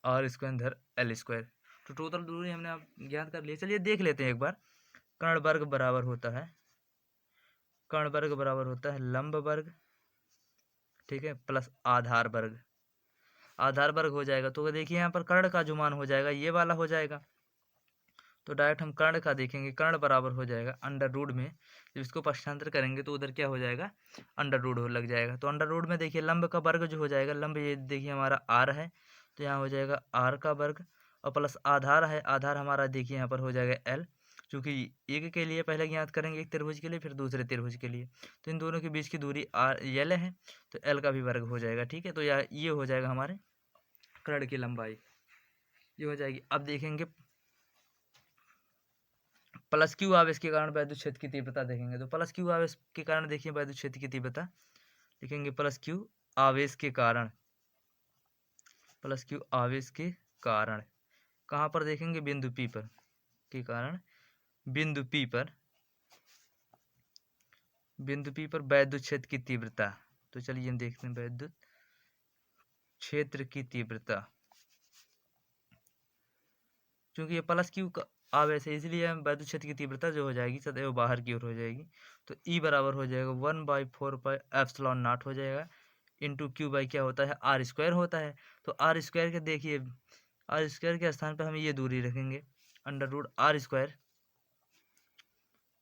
r स्क्वायर धन l स्क्वायर। तो टोटल दूरी हमने आप ज्ञात कर लिया। चलिए देख लेते हैं एक बार। कर्ण वर्ग बराबर होता है, कर्ण वर्ग बराबर होता है लंब वर्ग, ठीक है, प्लस आधार वर्ग। आधार वर्ग हो जाएगा तो देखिए यहाँ पर कर्ण का जो मान हो जाएगा ये वाला हो जाएगा, तो डायरेक्ट हम कर्ण का देखेंगे। कर्ण बराबर हो जाएगा अंडर रूट में, जब इसको पक्षांतर करेंगे तो उधर क्या हो जाएगा, अंडर रूट हो लग जाएगा। तो अंडर रूट में देखिए लंब का वर्ग जो हो जाएगा, लंब ये देखिए हमारा r है, तो यहाँ हो जाएगा r का वर्ग, और प्लस आधार है, आधार हमारा देखिए यहाँ पर हो जाएगा l, क्योंकि एक के लिए पहले ज्ञात करेंगे एक त्रिभुज के लिए, फिर दूसरे त्रिभुज के लिए, तो इन दोनों के बीच की दूरी l है, तो l का भी वर्ग हो जाएगा, ठीक है। तो ये हो जाएगा हमारे कर्ण की लंबाई, ये हो जाएगी। अब देखेंगे प्लस क्यू आवेश के कारण वैद्युत क्षेत्र की तीव्रता देखेंगे, तो प्लस क्यू आवेश के कारण देखिए वैद्युत क्षेत्र की तीव्रता लिखेंगे, प्लस क्यू आवेश के कारण, प्लस क्यू आवेश के कारण कहाँ पर देखेंगे, बिंदु P पर, के कारण बिंदु P पर, बिंदु P पर वैद्युत क्षेत्र की तीव्रता। तो चलिए हम देखते हैं वैद्युत क्षेत्र की तीव्रता, क्योंकि ये प्लस क्यू का आवेश है इसलिए हम वैद्युत क्षेत्र की तीव्रता जो हो जाएगी सदैव बाहर की ओर हो जाएगी। तो E बराबर हो जाएगा 1/4πε0 हो जाएगा, इंटू क्यू बाई क्या होता है, r स्क्वायर होता है। तो r स्क्वायर के देखिए r स्क्वायर के स्थान पर हम ये दूरी रखेंगे अंडर रूट r स्क्वायर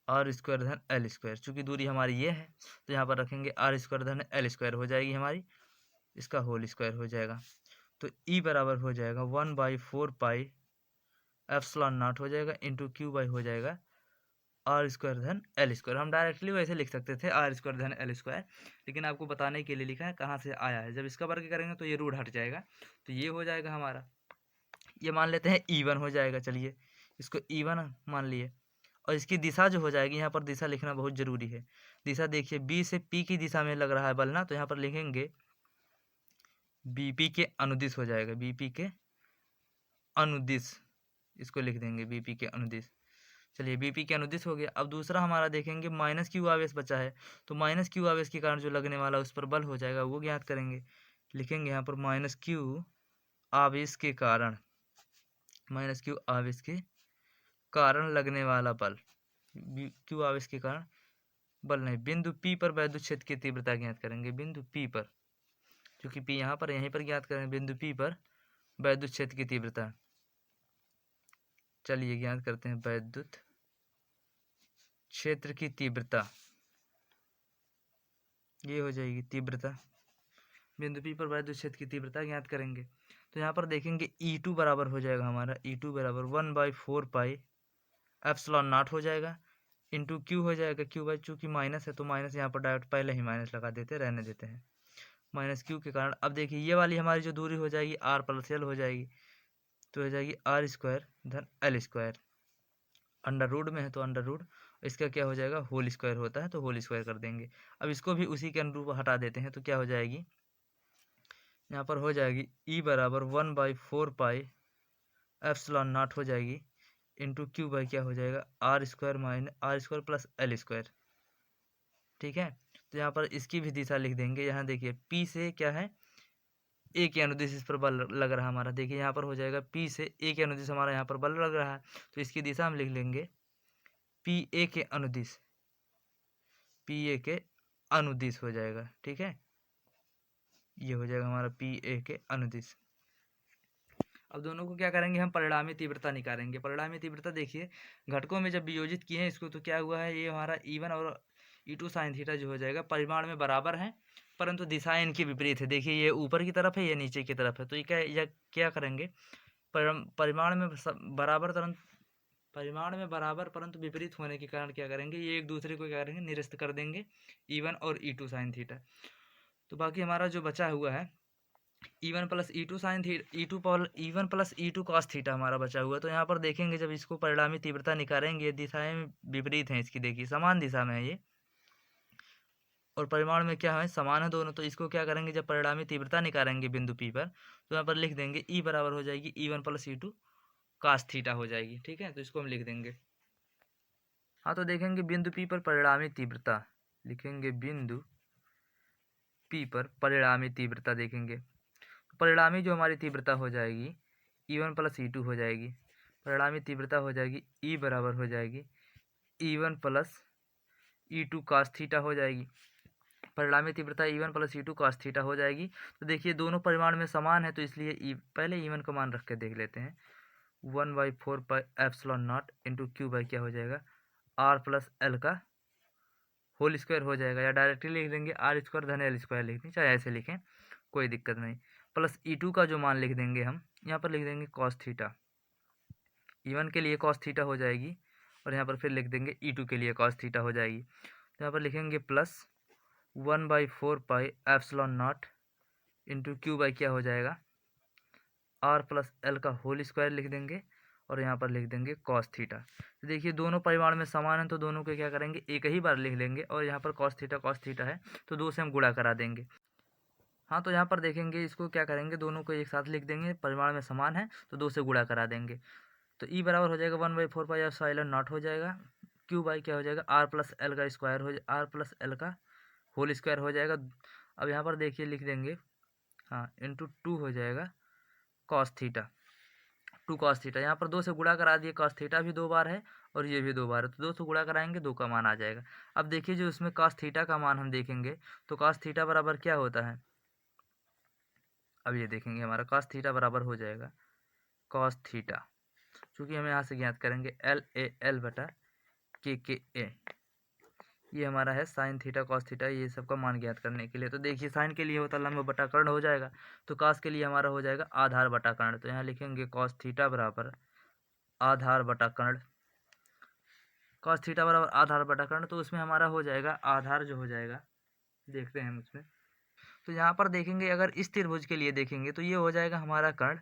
धन l स्क्वायर, चूँकि दूरी हमारी ये है तो यहाँ पर रखेंगे r स्क्वायर धन l स्क्वायर हो जाएगी हमारी, इसका होल स्क्वायर हो जाएगा। तो E बराबर हो जाएगा 1/4πε0 हो जाएगा, इंटू क्यू बाई हो जाएगा r स्क्वायर धन l स्क्वायर। हम डायरेक्टली वैसे लिख सकते थे r स्क्वायर धन l स्क्वायर, लेकिन आपको बताने के लिए लिखा है कहाँ से आया है। जब इसका वर्ग करेंगे तो ये रूट हट जाएगा, तो ये हो जाएगा हमारा, ये मान लेते हैं E1 हो जाएगा। चलिए इसको E1 मान लिए, और इसकी दिशा जो हो जाएगी, यहाँ पर दिशा लिखना बहुत ज़रूरी है। दिशा देखिए B से P की दिशा में लग रहा है बल ना, तो यहाँ पर लिखेंगे BP के अनुदिश हो जाएगा, BP के अनुदिश, इसको लिख देंगे BP के अनुदिश। चलिए BP के अनुदिश हो गया। अब दूसरा हमारा देखेंगे माइनस क्यू आवेश बचा है, तो माइनस क्यू आवेश के कारण जो लगने वाला उस पर बल हो जाएगा वो ज्ञात करेंगे। लिखेंगे यहाँ पर माइनस क्यू आवेश के कारण, माइनस क्यू आवेश के कारण लगने वाला बल, क्यू आवेश के कारण बल नहीं, बिंदु P पर वैद्युत क्षेत्र की तीव्रता ज्ञात करेंगे। बिंदु P पर, क्योंकि P यहाँ पर यहीं पर ज्ञात करेंगे, बिंदु P पर वैद्युत क्षेत्र की तीव्रता। चलिए ज्ञात करते हैं वैद्युत क्षेत्र की तीव्रता, ये हो जाएगी तीव्रता, बिंदु P पर वैद्युत क्षेत्र की तीव्रता ज्ञात करेंगे। तो यहाँ पर देखेंगे E2 बराबर हो जाएगा हमारा, E2 बराबर 1/4πε0 हो जाएगा, इंटू क्यू हो जाएगा, क्यू बाई चूँकि माइनस है तो माइनस यहाँ पर डायरेक्ट पहले ही माइनस लगा देते, रहने देते हैं, माइनस क्यू के कारण। अब देखिए ये वाली हमारी जो दूरी हो जाएगी r प्लस l हो जाएगी, तो हो जाएगी r स्क्वायर धन l स्क्वायर, अंडर रूट में है तो अंडर रूट, इसका क्या हो जाएगा, होल स्क्वायर होता है तो होल स्क्वायर कर देंगे। अब इसको भी उसी के अनुरूप हटा देते हैं, तो क्या हो जाएगी, यहाँ पर हो जाएगी E बराबर 1/4πε0 हो जाएगी, इंटू क्यू बाई क्या हो जाएगा, r square plus l square, ठीक है। तो यहाँ पर इसकी भी दिशा लिख देंगे। यहाँ देखिए P से क्या है, ए के अनुदिश इस पर बल लग रहा है हमारा। देखिए यहाँ पर हो जाएगा P से A के अनुदिश हमारा यहाँ पर बल लग रहा है, तो इसकी दिशा हम लिख लेंगे PA के अनुदिश, PA के अनुदिश हो जाएगा। ठीक है, ये हो जाएगा हमारा PA के अनुदिश। अब दोनों को क्या करेंगे, हम परिणामी तीव्रता निकालेंगे। परिणामी तीव्रता देखिए घटकों में जब वियोजित किए हैं इसको, तो क्या हुआ है, ये हमारा E1 और E2 साइन थीटा जो हो जाएगा परिमाण में बराबर है, परंतु दिशाएं इनकी विपरीत है। देखिए ये ऊपर की तरफ है, ये नीचे की तरफ है, तो ये क्या करेंगे, परिमाण में बराबर परिमाण में बराबर परंतु विपरीत होने के कारण क्या करेंगे, ये एक दूसरे को क्या करेंगे, निरस्त कर देंगे, E1 और E2 साइन थीटा। तो बाकी हमारा जो बचा हुआ है E1 plus E2 sine theta, E1 plus E2 cos theta हमारा बचा हुआ है। तो यहाँ पर देखेंगे जब इसको परिणामी तीव्रता निकालेंगे, दिशाएं विपरीत हैं इसकी, देखिए समान दिशा में है ये, और परिमाण में क्या है, समान है दोनों। तो इसको क्या करेंगे, जब परिणामी तीव्रता निकालेंगे बिंदु P पर, तो यहाँ पर लिख देंगे E बराबर हो जाएगी E1 plus E2 cos theta हो जाएगी। ठीक है, तो इसको हम लिख देंगे। हाँ, तो देखेंगे बिंदु P पर परिणामी तीव्रता, लिखेंगे बिंदु P पर परिणामी तीव्रता, देखेंगे परिणामी जो हमारी तीव्रता हो जाएगी E1 प्लस E2 हो जाएगी, परिणामी तीव्रता हो जाएगी E बराबर हो जाएगी E1 plus E2 cos theta हो जाएगी। परिणामी तीव्रता E1 plus E2 cos theta हो जाएगी। तो देखिए दोनों परिमाण में समान है, तो इसलिए पहले E1 का मान रख के देख लेते हैं। 1/4 pi epsilon not into Q by क्या हो जाएगा, R प्लस एल का होल स्क्वायर हो जाएगा, या डायरेक्टली लिख देंगे R स्क्वायर धन एल स्क्वायर लिख दें, चाहे ऐसे लिखें कोई दिक्कत नहीं। प्लस E2 का जो मान लिख देंगे हम, यहाँ पर लिख देंगे कॉस थीटा, E1 के लिए कॉस थीटा हो जाएगी, और यहाँ पर फिर लिख देंगे E2 के लिए कॉस थीटा हो जाएगी। तो यहाँ पर लिखेंगे plus 1/4 pi epsilon not into Q by क्या हो जाएगा, R प्लस एल का होल स्क्वायर लिख देंगे, और यहाँ पर लिख देंगे कॉस थीटा। तो देखिए दोनों परिमाण में समान है, तो दोनों को क्या करेंगे, एक ही बार लिख लेंगे, और यहाँ पर कॉस थीटा है, तो दो से हम गुणा करा देंगे। हाँ, तो यहाँ पर देखेंगे इसको क्या करेंगे, दोनों को एक साथ लिख देंगे, परिमाण में समान है तो दो से गुणा करा देंगे। तो E बराबर हो जाएगा 1/4 पाई एप्सिलॉन नॉट हो जाएगा, क्यू बाई क्या हो जाएगा, R प्लस एल का स्क्वायर हो R प्लस एल का होल स्क्वायर हो जाएगा। अब यहाँ पर देखिए लिख देंगे, हाँ, इंटू 2 हो जाएगा कॉस थीटा, 2 कॉस थीटा। यहाँ पर दो से गुणा करा दिए, कॉस थीटा भी 2 बार है और ये भी 2 बार है, तो 2 से गुणा कराएंगे, 2 का मान आ जाएगा। अब देखिए जो उसमें कॉस थीटा का मान हम देखेंगे, तो कॉस थीटा बराबर क्या होता है, अब ये देखेंगे हमारा कॉस थीटा बराबर हो जाएगा कॉस थीटा, चूँकि हम यहाँ से ज्ञात करेंगे LAL बटा KKA, ये हमारा है साइन थीटा कॉस थीटा, ये सब का मान ज्ञात करने के लिए। तो देखिए साइन के लिए होता लंब बटा कर्ण हो जाएगा, तो कॉस के लिए हमारा हो जाएगा आधार बटा कर्ण। तो यहाँ लिखेंगे कॉस थीटा बराबर आधार बटा कर्ण, कॉस थीटा बराबर आधार बटा कर्ण, तो उसमें हमारा हो जाएगा आधार जो हो जाएगा, देखते हैं हम उसमें। तो यहाँ पर देखेंगे अगर इस त्रिभुज के लिए देखेंगे तो ये हो जाएगा हमारा कर्ण,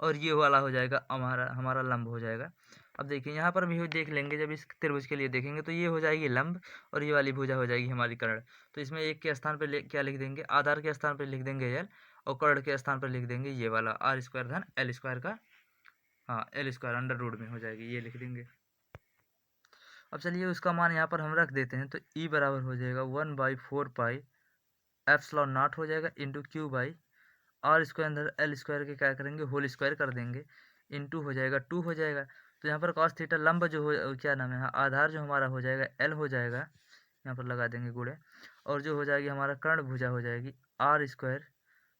और ये वाला हो जाएगा हमारा लंब हो जाएगा। अब देखिए यहाँ पर भी देख लेंगे, जब इस त्रिभुज के लिए देखेंगे तो ये हो जाएगी लंब, और ये वाली भुजा हो जाएगी हमारी कर्ण। तो इसमें एक के स्थान पर क्या लिख देंगे, आधार के स्थान पर लिख देंगे एल, और कर्ण के स्थान पर लिख देंगे ये वाला R स्क्वायर धन एल स्क्वायर का, हाँ, एल स्क्वायर अंडर रूट में हो जाएगी, ये लिख देंगे। अब चलिए उसका मान यहाँ पर हम रख देते हैं, तो E बराबर हो जाएगा 1/4 पाई एप्सिलॉन नॉट हो जाएगा into Q by R square अंदर एल स्क्वायर के क्या करेंगे, होल स्क्वायर कर देंगे, इंटू हो जाएगा 2 हो जाएगा। तो यहाँ पर कॉस थीटा लंब जो हो, क्या नाम है, हाँ, आधार जो हमारा हो जाएगा L हो जाएगा, यहाँ पर लगा देंगे गुणे, और जो हो जाएगी हमारा कर्ण भुजा हो जाएगी R स्क्वायर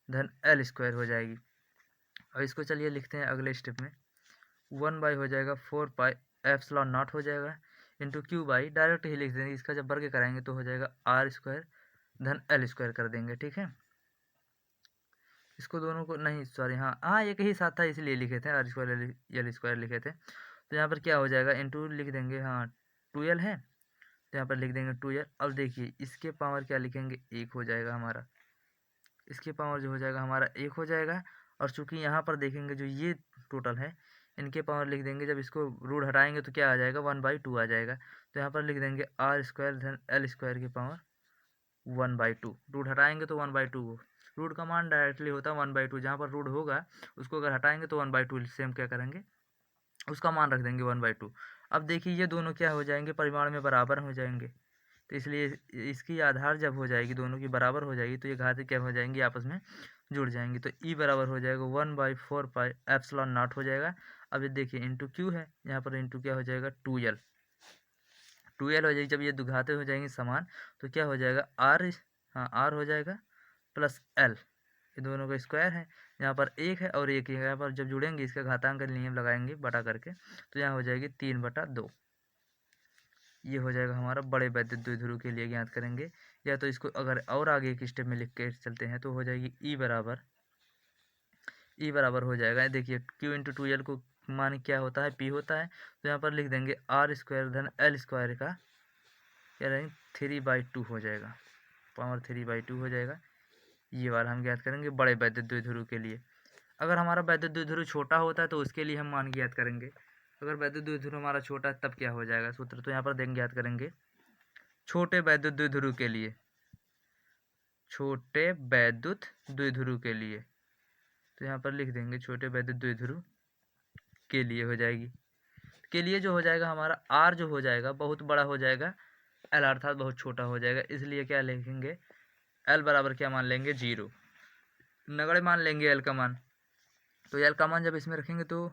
धन एल स्क्वायर हो जाएगी। और इसको चलिए लिखते हैं अगले स्टेप में, 1 हो जाएगा 4 पाई एप्सिलॉन नॉट हो जाएगा इंटू क्यू बाई, डायरेक्ट ही लिख देंगे, इसका जब वर्ग कराएंगे तो हो जाएगा R स्क्वायर धन एल स्क्वायर कर देंगे। ठीक है, इसको दोनों को नहीं, सॉरी, हाँ एक ही साथ था इसलिए लिखे थे, R स्क्वायर एल स्क्वायर लिखे थे। तो यहाँ पर क्या हो जाएगा, इंटू लिख देंगे, हाँ 2L है, तो यहाँ पर लिख देंगे 2L। अब देखिए इसके पावर क्या लिखेंगे, 1 हो जाएगा हमारा, इसके पावर जो हो जाएगा हमारा 1 हो जाएगा। और चूंकि यहाँ पर देखेंगे जो ये टोटल है, इनके पावर लिख देंगे, जब इसको रूट हटाएंगे तो क्या आ जाएगा, 1/2 आ जाएगा। तो यहाँ पर लिख देंगे R स्क्वायर धन एल स्क्वायर की पावर 1/2, रूट हटाएंगे तो 1/2, रूट का मान डायरेक्टली होता है 1/2, जहाँ पर रूट होगा उसको अगर हटाएंगे तो 1/2 से हम क्या करेंगे, उसका मान रख देंगे 1/2। अब देखिए ये दोनों क्या हो जाएंगे, परिमाण में बराबर हो जाएंगे, तो इसलिए इसकी आधार जब हो जाएगी, दोनों की बराबर हो जाएगी, तो ये घातें क्या हो जाएंगी आपस में जुड़ जाएंगे, तो ई बराबर हो जाएगा 1/4 पाई एप्सिलॉन नॉट हो जाएगा। अब ये देखिए इंटू क्यू है, यहाँ पर इंटू क्या हो जाएगा 2l, 2l हो जाएगी। जब ये दुघाते हो जाएंगे समान तो क्या हो जाएगा आर, हाँ आर हो जाएगा प्लस एल, ये दोनों का स्क्वायर है। यहाँ पर एक है और एक ही है, यहाँ पर जब जुड़ेंगे इसका घातांक का नियम लगाएंगे बटा करके, तो यहाँ हो जाएगी 3/2। ये हो जाएगा हमारा बड़े वैद्युत द्विध्रुव के लिए ज्ञात करेंगे। या तो इसको अगर और आगे एक स्टेप में लिख के चलते हैं तो हो जाएगी ई बराबर हो जाएगा, देखिए क्यू इंटू 2l को मान क्या होता है पी होता है, तो यहाँ पर लिख देंगे आर स्क्वायर धन एल स्क्वायर का क्या रहेंगे 3/2 हो जाएगा, पावर 3/2 हो जाएगा। ये वाला हम ज्ञात करेंगे बड़े वैद्युत द्विध्रुव के लिए। अगर हमारा वैद्युत द्विध्रुव छोटा होता है तो उसके लिए हम मान ज्ञात करेंगे। अगर वैद्युत द्विध्रुव हमारा छोटा है तब क्या हो जाएगा सूत्र, तो यहाँ पर देंगे ज्ञात करेंगे छोटे वैद्युत द्विध्रुव के लिए, छोटे वैद्युत द्विध्रुव के लिए, तो यहाँ पर लिख देंगे छोटे वैद्युत द्विध्रुव के लिए हो जाएगी। के लिए जो हो जाएगा हमारा आर जो हो जाएगा बहुत बड़ा हो जाएगा, एल अर्थात बहुत छोटा हो जाएगा, इसलिए क्या लिखेंगे एल बराबर क्या मान लेंगे 0, नगण्य मान लेंगे एल का मान। तो एल का मान जब इसमें रखेंगे तो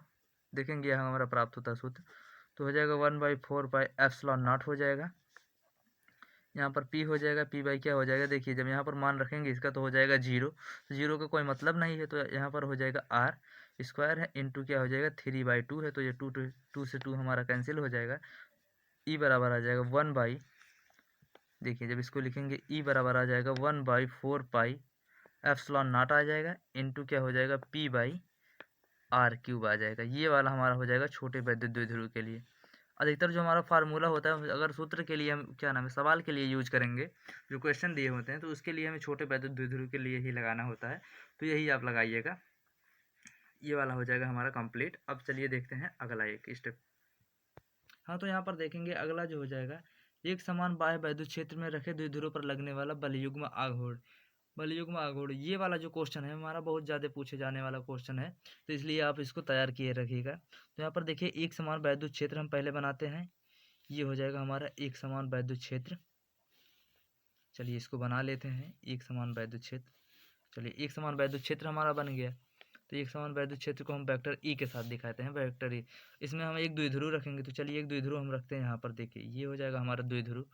देखेंगे यहाँ हमारा प्राप्त होता सूत्र, तो हो जाएगा 1/4 पाई एप्सिलॉन नॉट हो जाएगा। यहाँ पर पी हो जाएगा, पी बाई क्या हो जाएगा, देखिए जब यहाँ पर मान रखेंगे इसका तो हो जाएगा 0, तो 0 का कोई मतलब नहीं है, तो यहाँ पर हो जाएगा आर स्क्वायर है इंटू क्या हो जाएगा 3/2 है, तो ये टू से टू हमारा कैंसिल हो जाएगा। ई बराबर आ जाएगा 1 बाई, देखिए जब इसको लिखेंगे ई बराबर आ जाएगा 1/4 पाई एप्सिलॉन नॉट आ जाएगा इंटू क्या हो जाएगा पी बाई आर क्यूब आ जाएगा। ये वाला हमारा हो जाएगा छोटे वैद्युत द्विध्रुव के लिए। अधिकतर जो हमारा फार्मूला होता है अगर सूत्र के लिए हम क्या नाम है सवाल के लिए यूज करेंगे, जो क्वेश्चन दिए होते हैं तो उसके लिए हमें छोटे वैद्युत द्विध्रुव के लिए ही लगाना होता है, तो यही आप लगाइएगा। ये वाला हो जाएगा हमारा कंप्लीट। अब चलिए देखते हैं अगला एक स्टेप। हाँ तो यहाँ पर देखेंगे अगला जो हो जाएगा एक समान बाह्य वैद्युत क्षेत्र में रखे द्विध्रुव पर लगने वाला बलयुग्म आघूर्ण, बलयुग्म आघूर्ण ये वाला जो क्वेश्चन है हमारा बहुत ज़्यादा पूछे जाने वाला क्वेश्चन है, तो इसलिए आप इसको तैयार किए रखिएगा। तो यहाँ पर देखिए एक समान वैद्युत क्षेत्र हम पहले बनाते हैं, ये हो जाएगा हमारा एक समान वैद्युत क्षेत्र। चलिए इसको बना लेते हैं एक समान वैद्युत क्षेत्र। चलिए एक समान वैद्युत क्षेत्र हमारा बन गया। तो एक समान वैद्युत क्षेत्र को हम वेक्टर ई के साथ दिखाते हैं, वेक्टर ई। इसमें हम एक द्विध्रुव रखेंगे, तो चलिए एक द्विध्रुव हम रखते हैं यहाँ पर। देखिए ये हो जाएगा हमारा द्विध्रुव,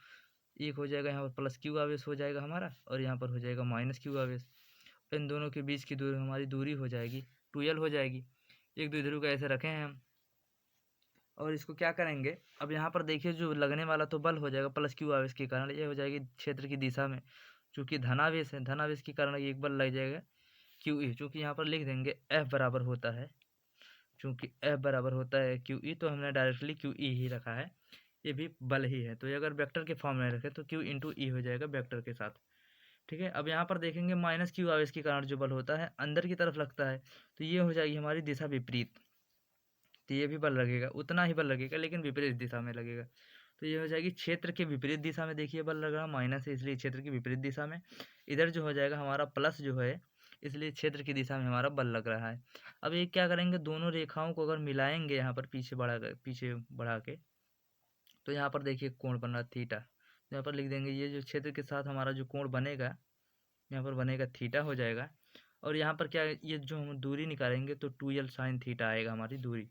एक हो जाएगा यहाँ पर प्लस क्यू आवेश हो जाएगा हमारा, और यहाँ पर हो जाएगा माइनस क्यू आवेश। इन दोनों के बीच की दूरी हमारी दूरी हो जाएगी 2l हो जाएगी। एक द्विध्रुव का ऐसे रखे हैं हम, और इसको क्या करेंगे अब यहाँ पर देखिए जो लगने वाला तो बल हो जाएगा प्लस क्यू आवेश के कारण, ये हो जाएगी क्षेत्र की दिशा में, चूँकि धनावेश है, धनावेश के कारण एक बल लग जाएगा क्यू ई, चूँकि यहाँ पर लिख देंगे एफ बराबर होता है, चूँकि एफ बराबर होता है क्यू ई, तो हमने डायरेक्टली क्यू ई ही रखा है, ये भी बल ही है। तो ये अगर वेक्टर के फॉर्म में रखें तो क्यू इंटू ई हो जाएगा वेक्टर के साथ। ठीक है, अब यहाँ पर देखेंगे माइनस क्यू आवेश के कारण जो बल होता है अंदर की तरफ लगता है, तो ये हो जाएगी हमारी दिशा विपरीत, तो ये भी बल लगेगा, उतना ही बल लगेगा लेकिन विपरीत दिशा में लगेगा। तो ये हो जाएगी क्षेत्र के विपरीत दिशा में, देखिए बल लग रहा माइनस है इसलिए क्षेत्र की विपरीत दिशा में। इधर जो हो जाएगा हमारा प्लस जो है, इसलिए क्षेत्र की दिशा में हमारा बल लग रहा है। अब ये क्या करेंगे दोनों रेखाओं को अगर मिलाएंगे यहाँ पर पीछे बढ़ा के, तो यहाँ पर देखिए कोण बन रहा थीटा, यहाँ पर लिख देंगे ये जो क्षेत्र के साथ हमारा जो कोण बनेगा यहाँ पर बनेगा थीटा हो जाएगा। और यहाँ पर क्या ये जो हम दूरी निकालेंगे तो 2l साइन थीटा आएगा हमारी दूरी,